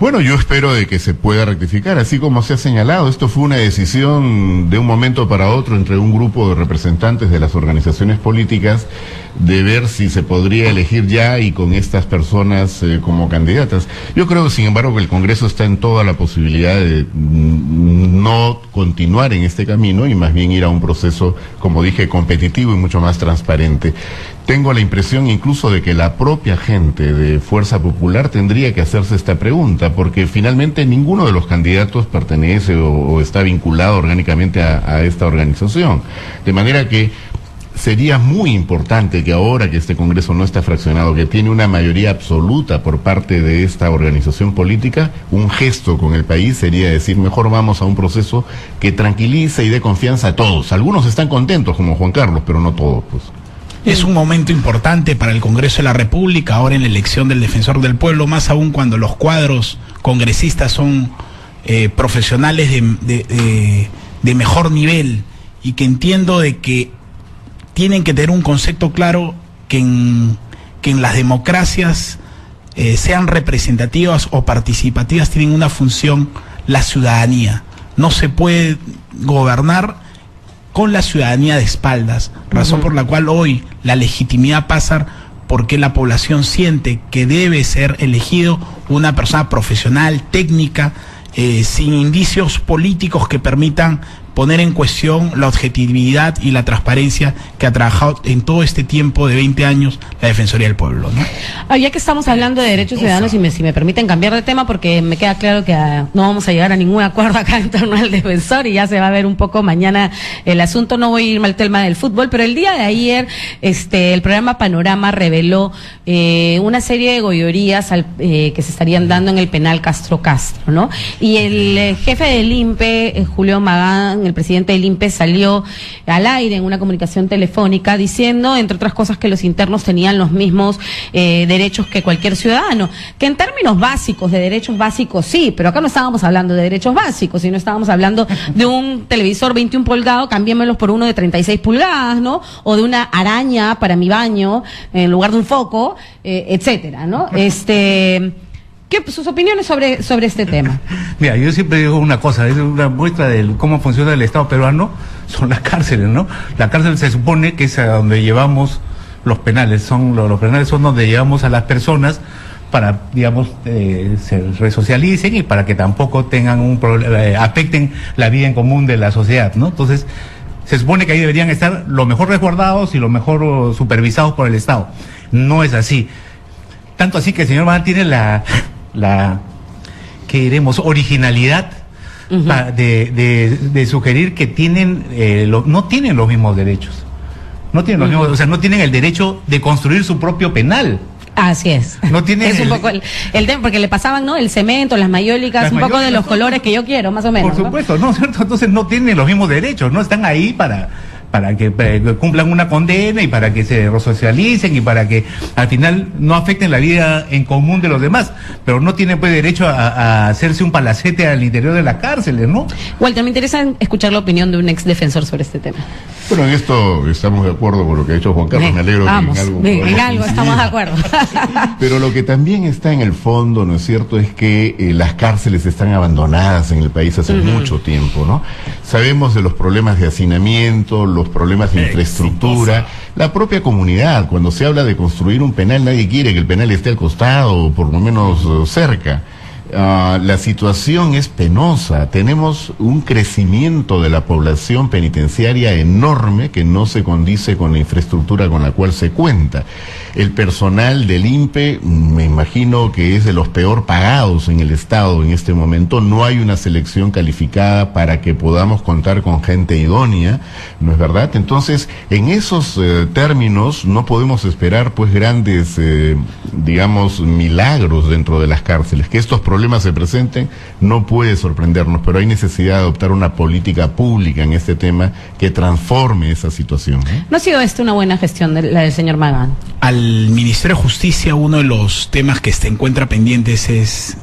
Bueno, yo espero de que se pueda rectificar, así como se ha señalado. Esto fue una decisión de un momento para otro entre un grupo de representantes de las organizaciones políticas de ver si se podría elegir ya y con estas personas como candidatas. Yo creo, sin embargo, que el Congreso está en toda la posibilidad de no continuar en este camino y más bien ir a un proceso, como dije, competitivo y mucho más transparente. Tengo la impresión incluso de que la propia gente de Fuerza Popular tendría que hacerse esta pregunta, porque finalmente ninguno de los candidatos pertenece o está vinculado orgánicamente a esta organización. De manera que sería muy importante que ahora que este Congreso no está fraccionado, que tiene una mayoría absoluta por parte de esta organización política, un gesto con el país sería decir, mejor vamos a un proceso que tranquilice y dé confianza a todos. Algunos están contentos, como Juan Carlos, pero no todos, pues. Es un momento importante para el Congreso de la República, ahora en la elección del Defensor del Pueblo, más aún cuando los cuadros congresistas son profesionales de mejor nivel, y que entiendo de que tienen que tener un concepto claro que en las democracias, sean representativas o participativas, tienen una función la ciudadanía. No se puede gobernar con la ciudadanía de espaldas, razón por la cual hoy la legitimidad pasa porque la población siente que debe ser elegido una persona profesional, técnica, sin indicios políticos que permitan poner en cuestión la objetividad y la transparencia que ha trabajado en todo este tiempo de 20 años la Defensoría del Pueblo, ¿no? Ya que estamos hablando de derechos ciudadanos, y si me permiten cambiar de tema, porque me queda claro que no vamos a llegar a ningún acuerdo acá en torno al defensor, y ya se va a ver un poco mañana el asunto. No voy a irme al tema del fútbol, pero el día de ayer el programa Panorama reveló una serie de goyorías que se estarían dando en el penal Castro, ¿no? Y el jefe del INPE, Julio Magán, el presidente del INPE, salió al aire en una comunicación telefónica diciendo, entre otras cosas, que los internos tenían los mismos derechos que cualquier ciudadano, que en términos básicos, de derechos básicos sí, pero acá no estábamos hablando de derechos básicos, sino estábamos hablando de un televisor 21 pulgadas, cámbiamelos por uno de 36 pulgadas, ¿no? O de una araña para mi baño en lugar de un foco, etcétera, ¿no? Sus opiniones sobre este tema. Mira, yo siempre digo una cosa, es una muestra de cómo funciona el Estado peruano, son las cárceles, ¿no? La cárcel se supone que es a donde llevamos los penales, los penales son donde llevamos a las personas para, digamos, se resocialicen y para que tampoco tengan un problema, afecten la vida en común de la sociedad, ¿no? Entonces, se supone que ahí deberían estar lo mejor resguardados y lo mejor supervisados por el Estado. No es así. Tanto así que el señor Magán tiene la que diremos, originalidad de sugerir que tienen no tienen los mismos derechos. No tienen los mismos, o sea, no tienen el derecho de construir su propio penal. Así es. No tienen es un poco el tema, porque le pasaban, ¿no? El cemento, las mayólicas, un poco de los colores que yo quiero, más o menos. Por supuesto, ¿no? ¿Cierto? Entonces no tienen los mismos derechos, no están ahí para que cumplan una condena y para que se resocialicen y para que al final no afecten la vida en común de los demás, pero no tienen pues derecho a hacerse un palacete al interior de las cárceles, ¿no? Walter, me interesa escuchar la opinión de un ex defensor sobre este tema. Bueno, en esto estamos de acuerdo con lo que ha hecho Juan Carlos, me alegro que en algo estamos de acuerdo. Pero lo que también está en el fondo, ¿no es cierto?, es que las cárceles están abandonadas en el país hace mucho tiempo, ¿no? Sabemos de los problemas de hacinamiento, los problemas de infraestructura, la propia comunidad. Cuando se habla de construir un penal, nadie quiere que el penal esté al costado o por lo menos cerca. La situación es penosa. Tenemos un crecimiento de la población penitenciaria enorme que no se condice con la infraestructura con la cual se cuenta. El personal del INPE, me imagino que es de los peor pagados en el Estado en este momento. No hay una selección calificada para que podamos contar con gente idónea, ¿no es verdad? Entonces, en esos términos no podemos esperar pues grandes, digamos, milagros dentro de las cárceles. Que estos problemas se presenten no puede sorprendernos, pero hay necesidad de adoptar una política pública en este tema que transforme esa situación. ¿No ha sido esto una buena gestión la del señor Magán? Al Ministerio de Justicia, uno de los temas que se encuentra pendientes es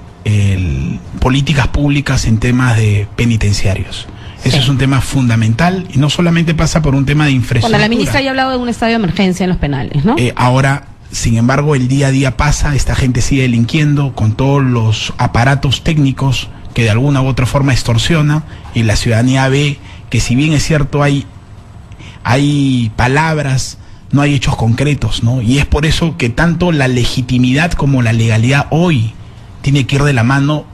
políticas públicas en temas de penitenciarios. Eso es un tema fundamental y no solamente pasa por un tema de infraestructura. Bueno, la ministra ya ha hablado de un estado de emergencia en los penales, ¿no? Ahora Sin embargo, el día a día pasa, esta gente sigue delinquiendo con todos los aparatos técnicos que de alguna u otra forma extorsiona, y la ciudadanía ve que, si bien es cierto, hay palabras, no hay hechos concretos, ¿no? Y es por eso que tanto la legitimidad como la legalidad hoy tiene que ir de la mano,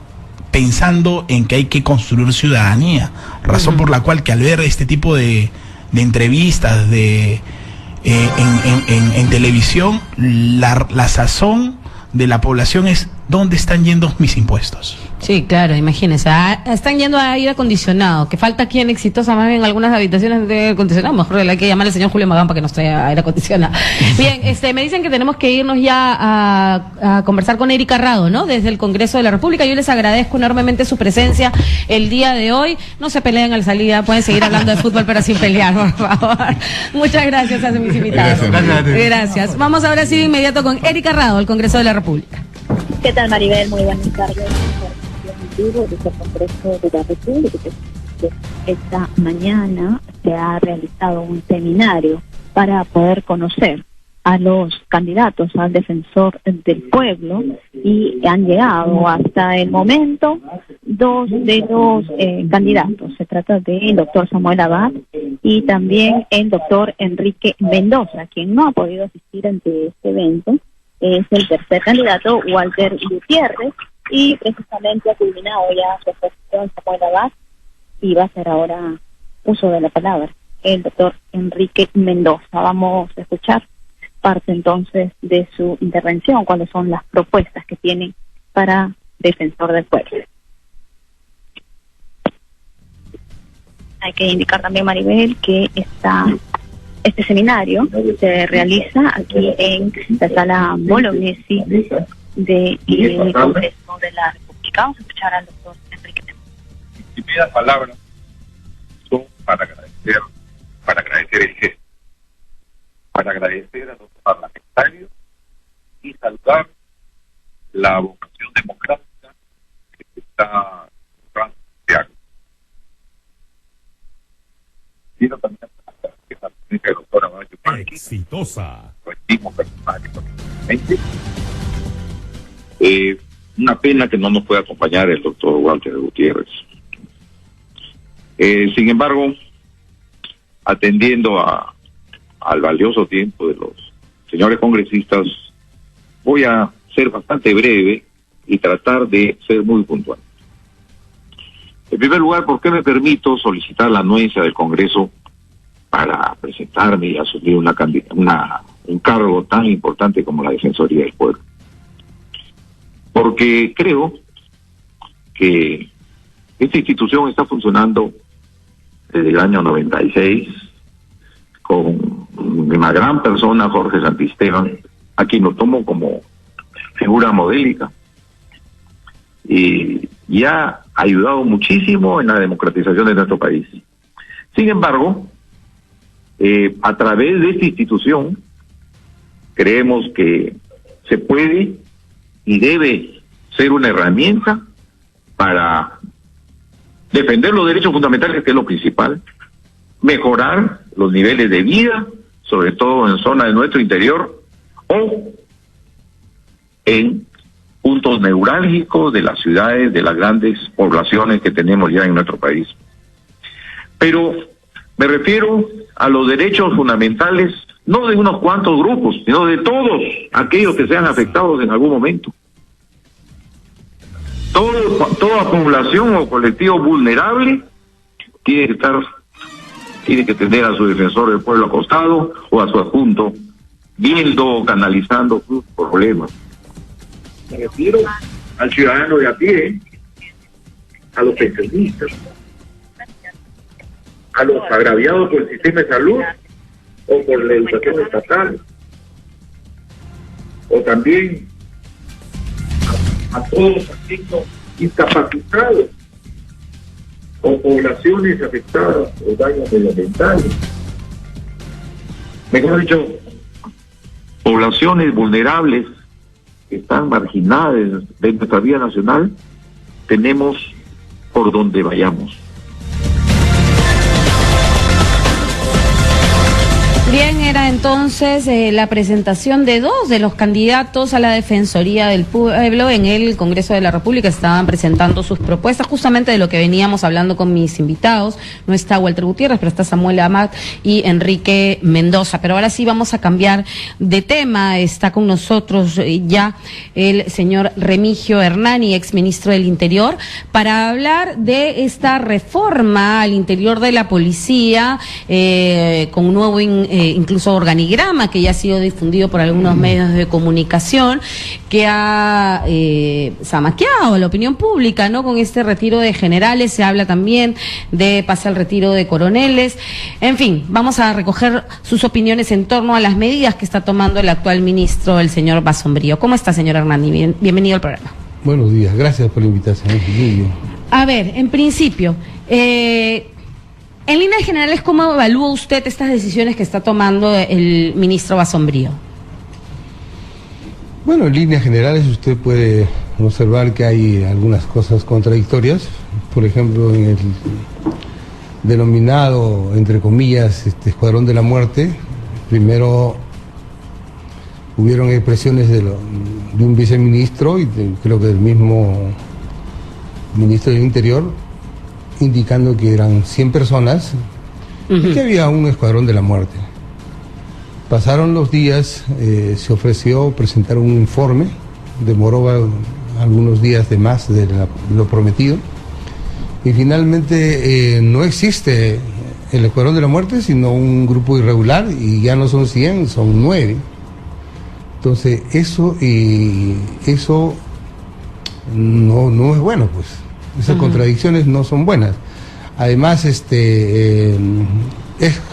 pensando en que hay que construir ciudadanía, razón por la cual que al ver este tipo de entrevistas en televisión, la sazón de la población es: ¿dónde están yendo mis impuestos? Sí, claro, imagínense, están yendo a aire acondicionado, que falta aquí en Exitosa, más bien algunas habitaciones de aire acondicionado. Mejor hay que llamar al señor Julio Magán para que nos traiga aire acondicionado. Bien, me dicen que tenemos que irnos ya a conversar con Erika Rado, ¿no? Desde el Congreso de la República. Yo les agradezco enormemente su presencia el día de hoy. No se peleen a la salida, pueden seguir hablando de fútbol, pero sin pelear, por favor. Muchas gracias a mis invitados. Gracias. Vamos ahora sí de inmediato con Erika Rado, del Congreso de la República. ¿Qué tal, Maribel? Muy buenas tardes. Desde el Congreso de la República. Esta mañana se ha realizado un seminario para poder conocer a los candidatos al defensor del pueblo, y han llegado hasta el momento dos de los candidatos. Se trata del doctor Samuel Abad y también el doctor Enrique Mendoza. Quien no ha podido asistir ante este evento es el tercer candidato, Walter Gutiérrez, y precisamente ha culminado ya su exposición Samuel Abad, y va a hacer ahora uso de la palabra el doctor Enrique Mendoza. Vamos a escuchar parte entonces de su intervención, cuáles son las propuestas que tienen para defensor del pueblo. Hay que indicar también, Maribel, que este seminario se realiza aquí en la sala Bolognesi del Congreso de la República. Vamos a escuchar al doctor Enrique Mendoza. Mis primeras palabras son para agradecer el gesto, para agradecer a los parlamentarios y saludar la vocación democrática que se está mostrando este acto. Quiero también agradecer a la presencia del doctor Abayo Exitosa. Una pena que no nos pueda acompañar el doctor Walter Gutiérrez. Sin embargo, atendiendo al valioso tiempo de los señores congresistas, voy a ser bastante breve y tratar de ser muy puntual. En primer lugar, ¿por qué me permito solicitar la anuencia del Congreso para presentarme y asumir un cargo tan importante como la Defensoría del Pueblo? Porque creo que esta institución está funcionando desde el año 96 con una gran persona, Jorge Santisteban, a quien lo tomo como figura modélica, y ha ayudado muchísimo en la democratización de nuestro país. Sin embargo, a través de esta institución creemos que se puede y debe ser una herramienta para defender los derechos fundamentales, que es lo principal, mejorar los niveles de vida, sobre todo en zonas de nuestro interior o en puntos neurálgicos de las ciudades, de las grandes poblaciones que tenemos ya en nuestro país. Pero me refiero a los derechos fundamentales, no de unos cuantos grupos, sino de todos aquellos que sean afectados en algún momento. Toda población o colectivo vulnerable tiene que tener a su defensor del pueblo acostado o a su adjunto, viendo o canalizando sus problemas. Me refiero al ciudadano de a pie, a los pensionistas, a los agraviados por el sistema de salud o por la educación estatal, o también a todos aquellos incapacitados o poblaciones afectadas por daños medioambientales. Mejor dicho, poblaciones vulnerables que están marginadas de nuestra vida nacional, tenemos por donde vayamos. Bien, era entonces la presentación de dos de los candidatos a la Defensoría del Pueblo en el Congreso de la República. Estaban presentando sus propuestas, justamente de lo que veníamos hablando con mis invitados. No está Walter Gutiérrez, pero está Samuel Amat y Enrique Mendoza. Pero ahora sí vamos a cambiar de tema. Está con nosotros ya el señor Remigio Hernani, exministro del Interior, para hablar de esta reforma al interior de la policía, con un nuevo incluso organigrama que ya ha sido difundido por algunos medios de comunicación, que ha zamaqueado la opinión pública, ¿no? Con este retiro de generales, se habla también de pase al retiro de coroneles. En fin, vamos a recoger sus opiniones en torno a las medidas que está tomando el actual ministro, el señor Basombrío. ¿Cómo está, señor Hernani? Bienvenido al programa. Buenos días, gracias por la invitación. Muy bien. A ver, en principio, en líneas generales, ¿cómo evalúa usted estas decisiones que está tomando el ministro Basombrío? Bueno, en líneas generales usted puede observar que hay algunas cosas contradictorias. Por ejemplo, en el denominado, entre comillas, Escuadrón de la Muerte, primero hubieron expresiones de un viceministro y creo que del mismo ministro del Interior, indicando que eran 100 personas y que había un escuadrón de la muerte. Pasaron los días, se ofreció presentar un informe, demoró algunos días de más de lo prometido, y finalmente no existe el escuadrón de la muerte, sino un grupo irregular, y ya no son 100, son 9. Entonces eso no es bueno, pues. Esas contradicciones no son buenas. Además, es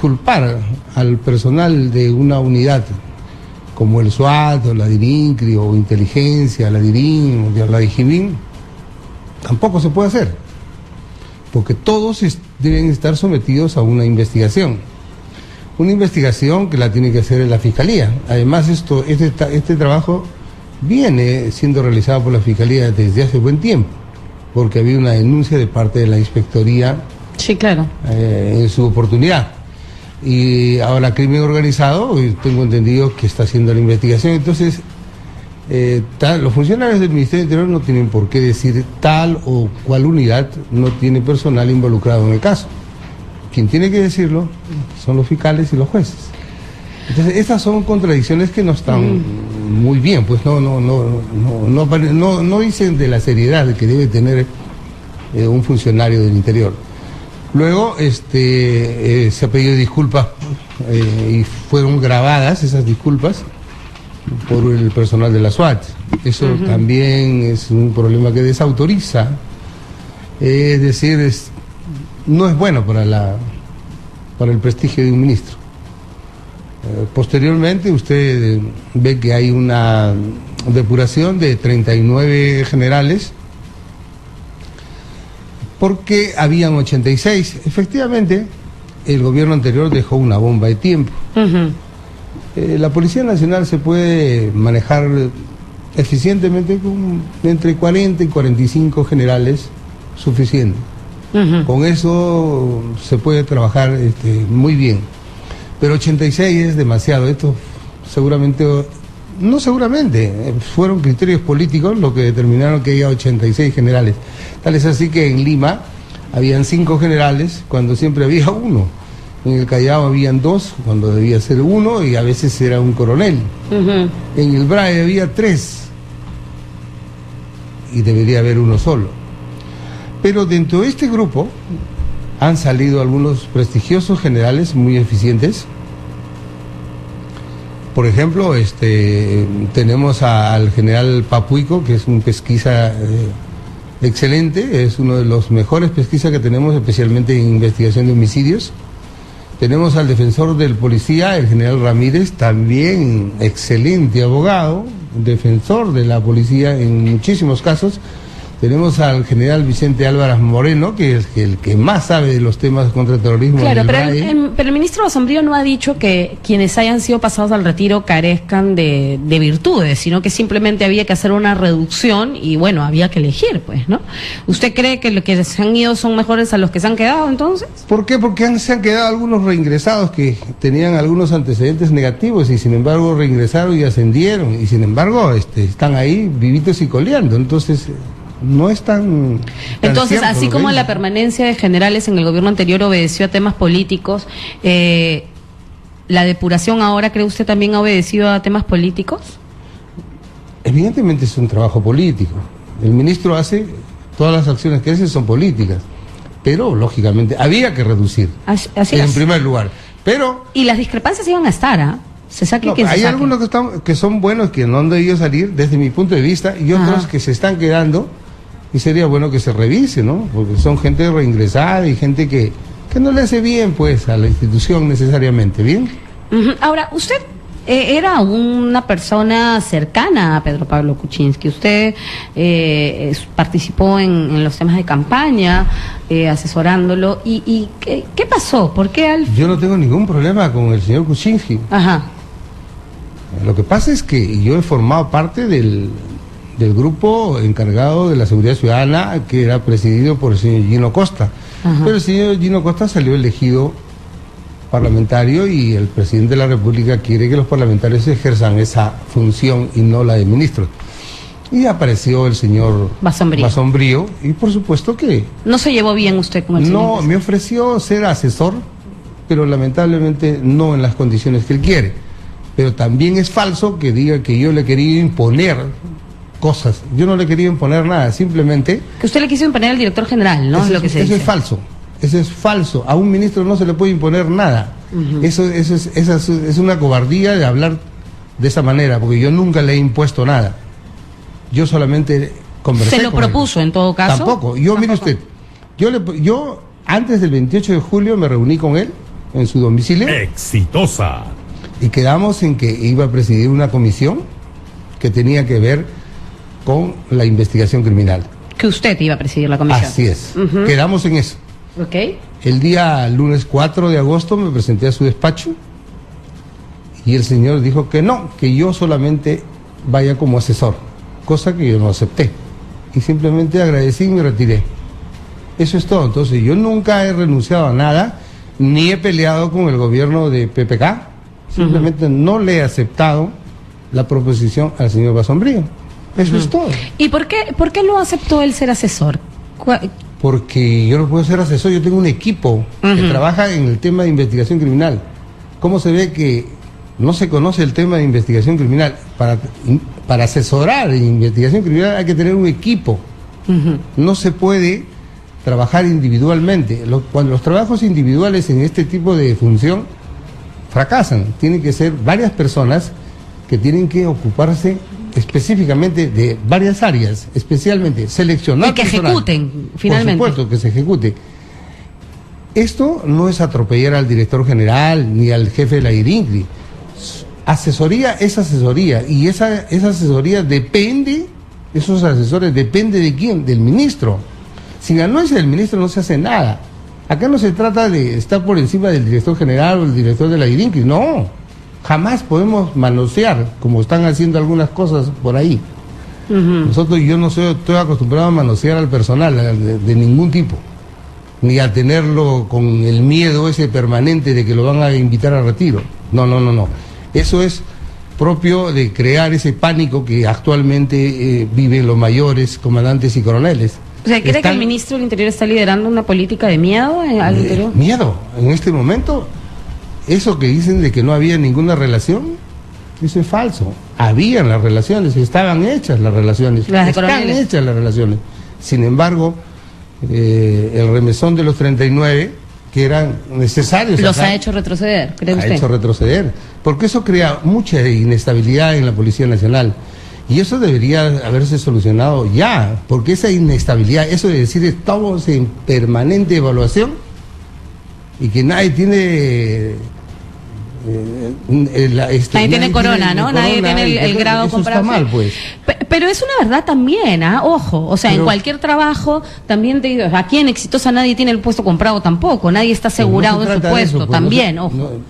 culpar al personal de una unidad como el SWAT o la DIRINCRI o Inteligencia, la DIRIN o la DIGIBIN, tampoco se puede hacer, porque todos deben estar sometidos a una investigación que la tiene que hacer la Fiscalía. Además, este trabajo viene siendo realizado por la Fiscalía desde hace buen tiempo, porque había una denuncia de parte de la Inspectoría, sí, claro, en su oportunidad. Y ahora crimen organizado, tengo entendido que está haciendo la investigación. Entonces, los funcionarios del Ministerio del Interior no tienen por qué decir tal o cual unidad no tiene personal involucrado en el caso. Quien tiene que decirlo son los fiscales y los jueces. Entonces, estas son contradicciones que no están muy bien, pues no dicen de la seriedad que debe tener un funcionario del Interior. Luego se ha pedido disculpas y fueron grabadas esas disculpas por el personal de la SWAT. Eso también es un problema que desautoriza, es decir, no es bueno para el prestigio de un ministro. Posteriormente usted ve que hay una depuración de 39 generales porque habían 86. Efectivamente, el gobierno anterior dejó una bomba de tiempo. La Policía Nacional se puede manejar eficientemente con entre 40 y 45 generales suficiente. Con eso se puede trabajar muy bien. Pero 86 es demasiado. Esto fueron criterios políticos los que determinaron que haya 86 generales. Tal es así que en Lima habían 5 generales cuando siempre había 1. En el Callao habían 2 cuando debía ser 1 y a veces era un coronel. En el BRAE había 3 y debería haber 1 solo. Pero dentro de este grupo han salido algunos prestigiosos generales muy eficientes. Por ejemplo, tenemos al general Papuico, que es un pesquisa excelente, es uno de los mejores pesquisas que tenemos, especialmente en investigación de homicidios. Tenemos al defensor del policía, el general Ramírez, también excelente abogado, defensor de la policía en muchísimos casos. Tenemos al general Vicente Álvarez Moreno, que es el que más sabe de los temas contra el terrorismo. Claro, pero el ministro Basombrío no ha dicho que quienes hayan sido pasados al retiro carezcan de virtudes, sino que simplemente había que hacer una reducción y bueno, había que elegir, pues, ¿no? ¿Usted cree que los que se han ido son mejores a los que se han quedado, entonces? ¿Por qué? Porque se han quedado algunos reingresados que tenían algunos antecedentes negativos y sin embargo reingresaron y ascendieron y sin embargo están ahí vivitos y coleando, entonces... No es tan entonces, cierto, así como la permanencia de generales en el gobierno anterior obedeció a temas políticos, ¿la depuración ahora cree usted también ha obedecido a temas políticos? Evidentemente es un trabajo político. El ministro hace, todas las acciones que hace son políticas, pero lógicamente había que reducir, así en es. primer lugar. Pero y las discrepancias iban a estar, ¿ah? Se saque no, quien se hay saque. algunos que son buenos, que no han debido salir desde mi punto de vista, y otros que se están quedando. Y sería bueno que se revise, ¿no? Porque son gente reingresada y gente que no le hace bien, pues, a la institución necesariamente, ¿bien? Ahora, usted era una persona cercana a Pedro Pablo Kuczynski. Usted participó en los temas de campaña, asesorándolo. ¿Y qué pasó? ¿Por qué Yo no tengo ningún problema con el señor Kuczynski. Ajá. Lo que pasa es que yo he formado parte del grupo encargado de la seguridad ciudadana, que era presidido por el señor Gino Costa. Pero el señor Gino Costa salió elegido parlamentario y el presidente de la República quiere que los parlamentarios ejerzan esa función y no la de ministros. Y apareció el señor Basombrío y por supuesto que... ¿No se llevó bien usted con el señor? No, me ofreció ser asesor, pero lamentablemente no en las condiciones que él quiere. Pero también es falso que diga que yo le quería imponer cosas. Yo no le quería imponer nada, simplemente... Que usted le quiso imponer al director general, ¿no? Eso es lo que se dice. Eso es falso. Eso es falso. A un ministro no se le puede imponer nada. Eso es una cobardía de hablar de esa manera, porque yo nunca le he impuesto nada. Yo solamente conversé. ¿Se lo propuso en todo caso? Tampoco. Mire usted, yo antes del 28 de julio me reuní con él en su domicilio. Exitosa. Y quedamos en que iba a presidir una comisión que tenía que ver con la investigación criminal. Que usted iba a presidir la comisión. Así es. Quedamos en eso. Ok. El día lunes 4 de agosto me presenté a su despacho y el señor dijo que no, que yo solamente vaya como asesor, cosa que yo no acepté. Y simplemente agradecí y me retiré. Eso es todo. Entonces yo nunca he renunciado a nada, ni he peleado con el gobierno de PPK. Simplemente no le he aceptado la proposición al señor Basombrío. Eso es todo. ¿Y por qué no aceptó él ser asesor? Porque yo no puedo ser asesor, yo tengo un equipo que trabaja en el tema de investigación criminal. ¿Cómo se ve que no se conoce el tema de investigación criminal? Para asesorar en investigación criminal hay que tener un equipo. No se puede trabajar individualmente. Cuando los trabajos individuales en este tipo de función fracasan, tienen que ser varias personas que tienen que ocuparse específicamente de varias áreas, especialmente seleccionar y que personal, ejecuten finalmente. Por supuesto que se ejecute. Esto no es atropellar al director general ni al jefe de la IRINCRI. Asesoría es asesoría y esa asesoría depende, esos asesores depende de quién, del ministro. Sin anuencia del ministro no se hace nada. Acá no se trata de estar por encima del director general o el director de la IRINCRI, no. Jamás podemos manosear, como están haciendo algunas cosas por ahí. Yo no estoy acostumbrado a manosear al personal de ningún tipo, ni a tenerlo con el miedo ese permanente de que lo van a invitar a retiro. No. Eso es propio de crear ese pánico que actualmente viven los mayores comandantes y coroneles. O sea, ¿cree que el ministro del Interior está liderando una política de miedo al interior? Miedo, en este momento. Eso que dicen de que no había ninguna relación, eso es falso. Habían las relaciones, estaban hechas las relaciones, están hechas las relaciones. Sin embargo, el remesón de los 39, que eran necesarios... Los ha hecho retroceder, ¿cree usted? Ha hecho retroceder, porque eso crea mucha inestabilidad en la Policía Nacional. Y eso debería haberse solucionado ya, porque esa inestabilidad, eso de decir estamos en permanente evaluación y que nadie tiene... nadie tiene corona, ¿no? Nadie tiene el grado comparado. Eso está mal, pues. Pero es una verdad también, ojo, o sea, en cualquier trabajo, también te digo, aquí en Exitosa nadie tiene el puesto comprado tampoco, nadie está asegurado en su puesto, también, ojo.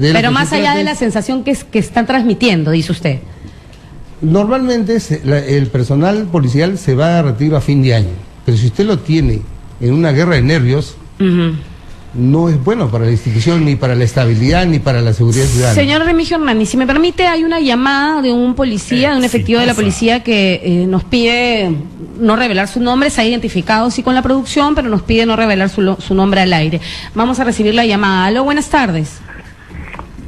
Pero más allá de la sensación que están transmitiendo, dice usted. Normalmente el personal policial se va a retiro a fin de año, pero si usted lo tiene en una guerra de nervios, no es bueno para la institución, ni para la estabilidad, ni para la seguridad ciudadana. Señor Remigio Hernani, si me permite, hay una llamada de un policía, de un efectivo de la policía que nos pide no revelar su nombre, se ha identificado sí con la producción, pero nos pide no revelar su nombre al aire. Vamos a recibir la llamada. Aló, buenas tardes.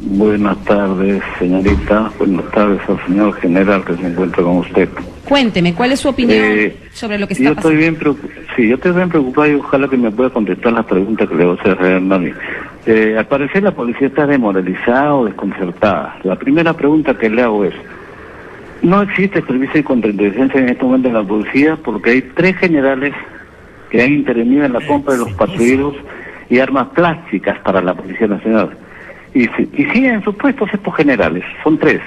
Buenas tardes, señorita. Buenas tardes al señor general que se encuentra con usted. Cuénteme, ¿cuál es su opinión sobre lo que está pasando? Yo estoy bien preocupado y ojalá que me pueda contestar las preguntas que le voy a hacer a Hernani. Al parecer la policía está desmoralizada o desconcertada. La primera pregunta que le hago es, no existe servicio de contrainteligencia en este momento en la policía porque hay 3 generales que han intervenido en la compra de los patrulleros y armas plásticas para la Policía Nacional. Y siguen en sus puestos estos generales, son 3.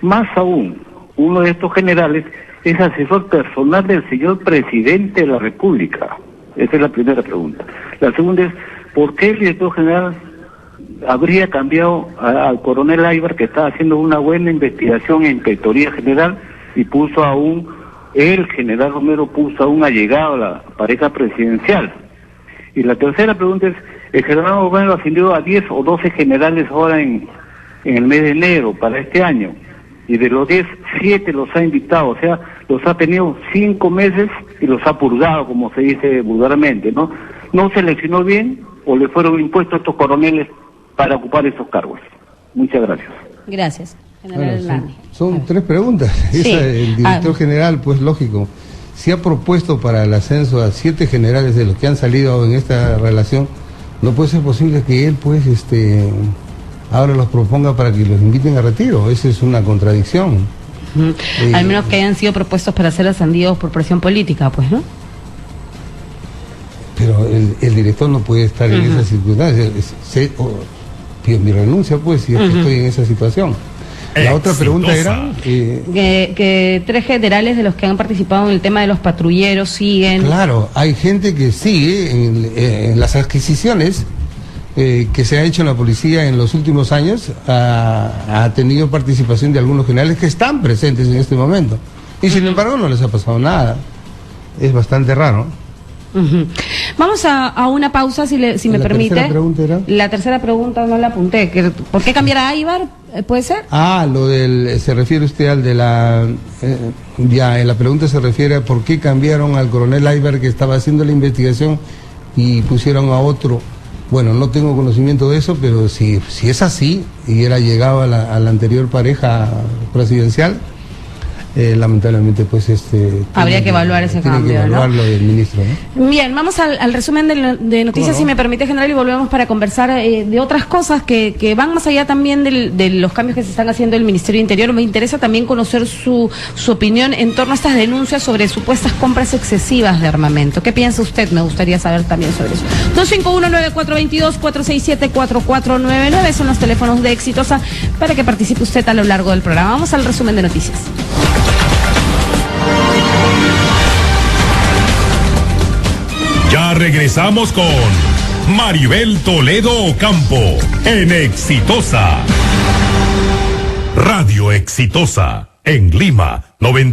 Más aún, uno de estos generales es asesor personal del señor presidente de la República. Esa es la primera pregunta. La segunda es, ¿por qué el director general habría cambiado al coronel Aybar, que estaba haciendo una buena investigación en Inspectoría General, y puso a el general Romero puso a un allegado a la pareja presidencial? Y la tercera pregunta es, el general Romero ascendió a 10 o 12 generales ahora en el mes de enero para este año, y de los 10, 7 los ha invitado, o sea, los ha tenido 5 meses y los ha purgado, como se dice vulgarmente, ¿no? ¿No seleccionó bien o le fueron impuestos estos coroneles para ocupar esos cargos? Muchas gracias. Gracias, general Hernani. Son 3 preguntas. Sí. El director general, pues lógico, si ha propuesto para el ascenso a 7 generales de los que han salido en esta relación, no puede ser posible que él, pues, ahora los proponga para que los inviten a retiro. Esa es una contradicción. Al menos que hayan sido propuestos para ser ascendidos por presión política, pues, ¿no? Pero el director no puede estar en esas circunstancias. Pido mi renuncia, pues, si es que estoy en esa situación. La otra pregunta era... que 3 generales de los que han participado en el tema de los patrulleros siguen... Claro, hay gente que sigue en las adquisiciones que se ha hecho en la policía en los últimos años, ha tenido participación de algunos generales que están presentes en este momento. Y sin embargo no les ha pasado nada. Es bastante raro. Vamos a una pausa, si me permite. ¿La tercera pregunta era? La tercera pregunta no la apunté. ¿Por qué cambiar a Aybar? ¿Puede ser? Se refiere usted al de la... en la pregunta se refiere a por qué cambiaron al coronel Aybar, que estaba haciendo la investigación, y pusieron a otro. Bueno, no tengo conocimiento de eso, pero si es así, y era llegado a la anterior pareja presidencial, lamentablemente pues habría que evaluar ese cambio, que evaluarlo, ¿no? Del ministro, ¿no? Bien, vamos al resumen de noticias, si me permite, general, y volvemos para conversar de otras cosas que van más allá también de los cambios que se están haciendo en el Ministerio de Interior. Me interesa también conocer su opinión en torno a estas denuncias sobre supuestas compras excesivas de armamento. ¿Qué piensa usted? Me gustaría saber también sobre eso. 251-9422-467-4499 son los teléfonos de Exitosa para que participe usted a lo largo del programa. Vamos al resumen de noticias. Ya regresamos con Maribel Toledo Ocampo en Exitosa. Radio Exitosa en Lima 90.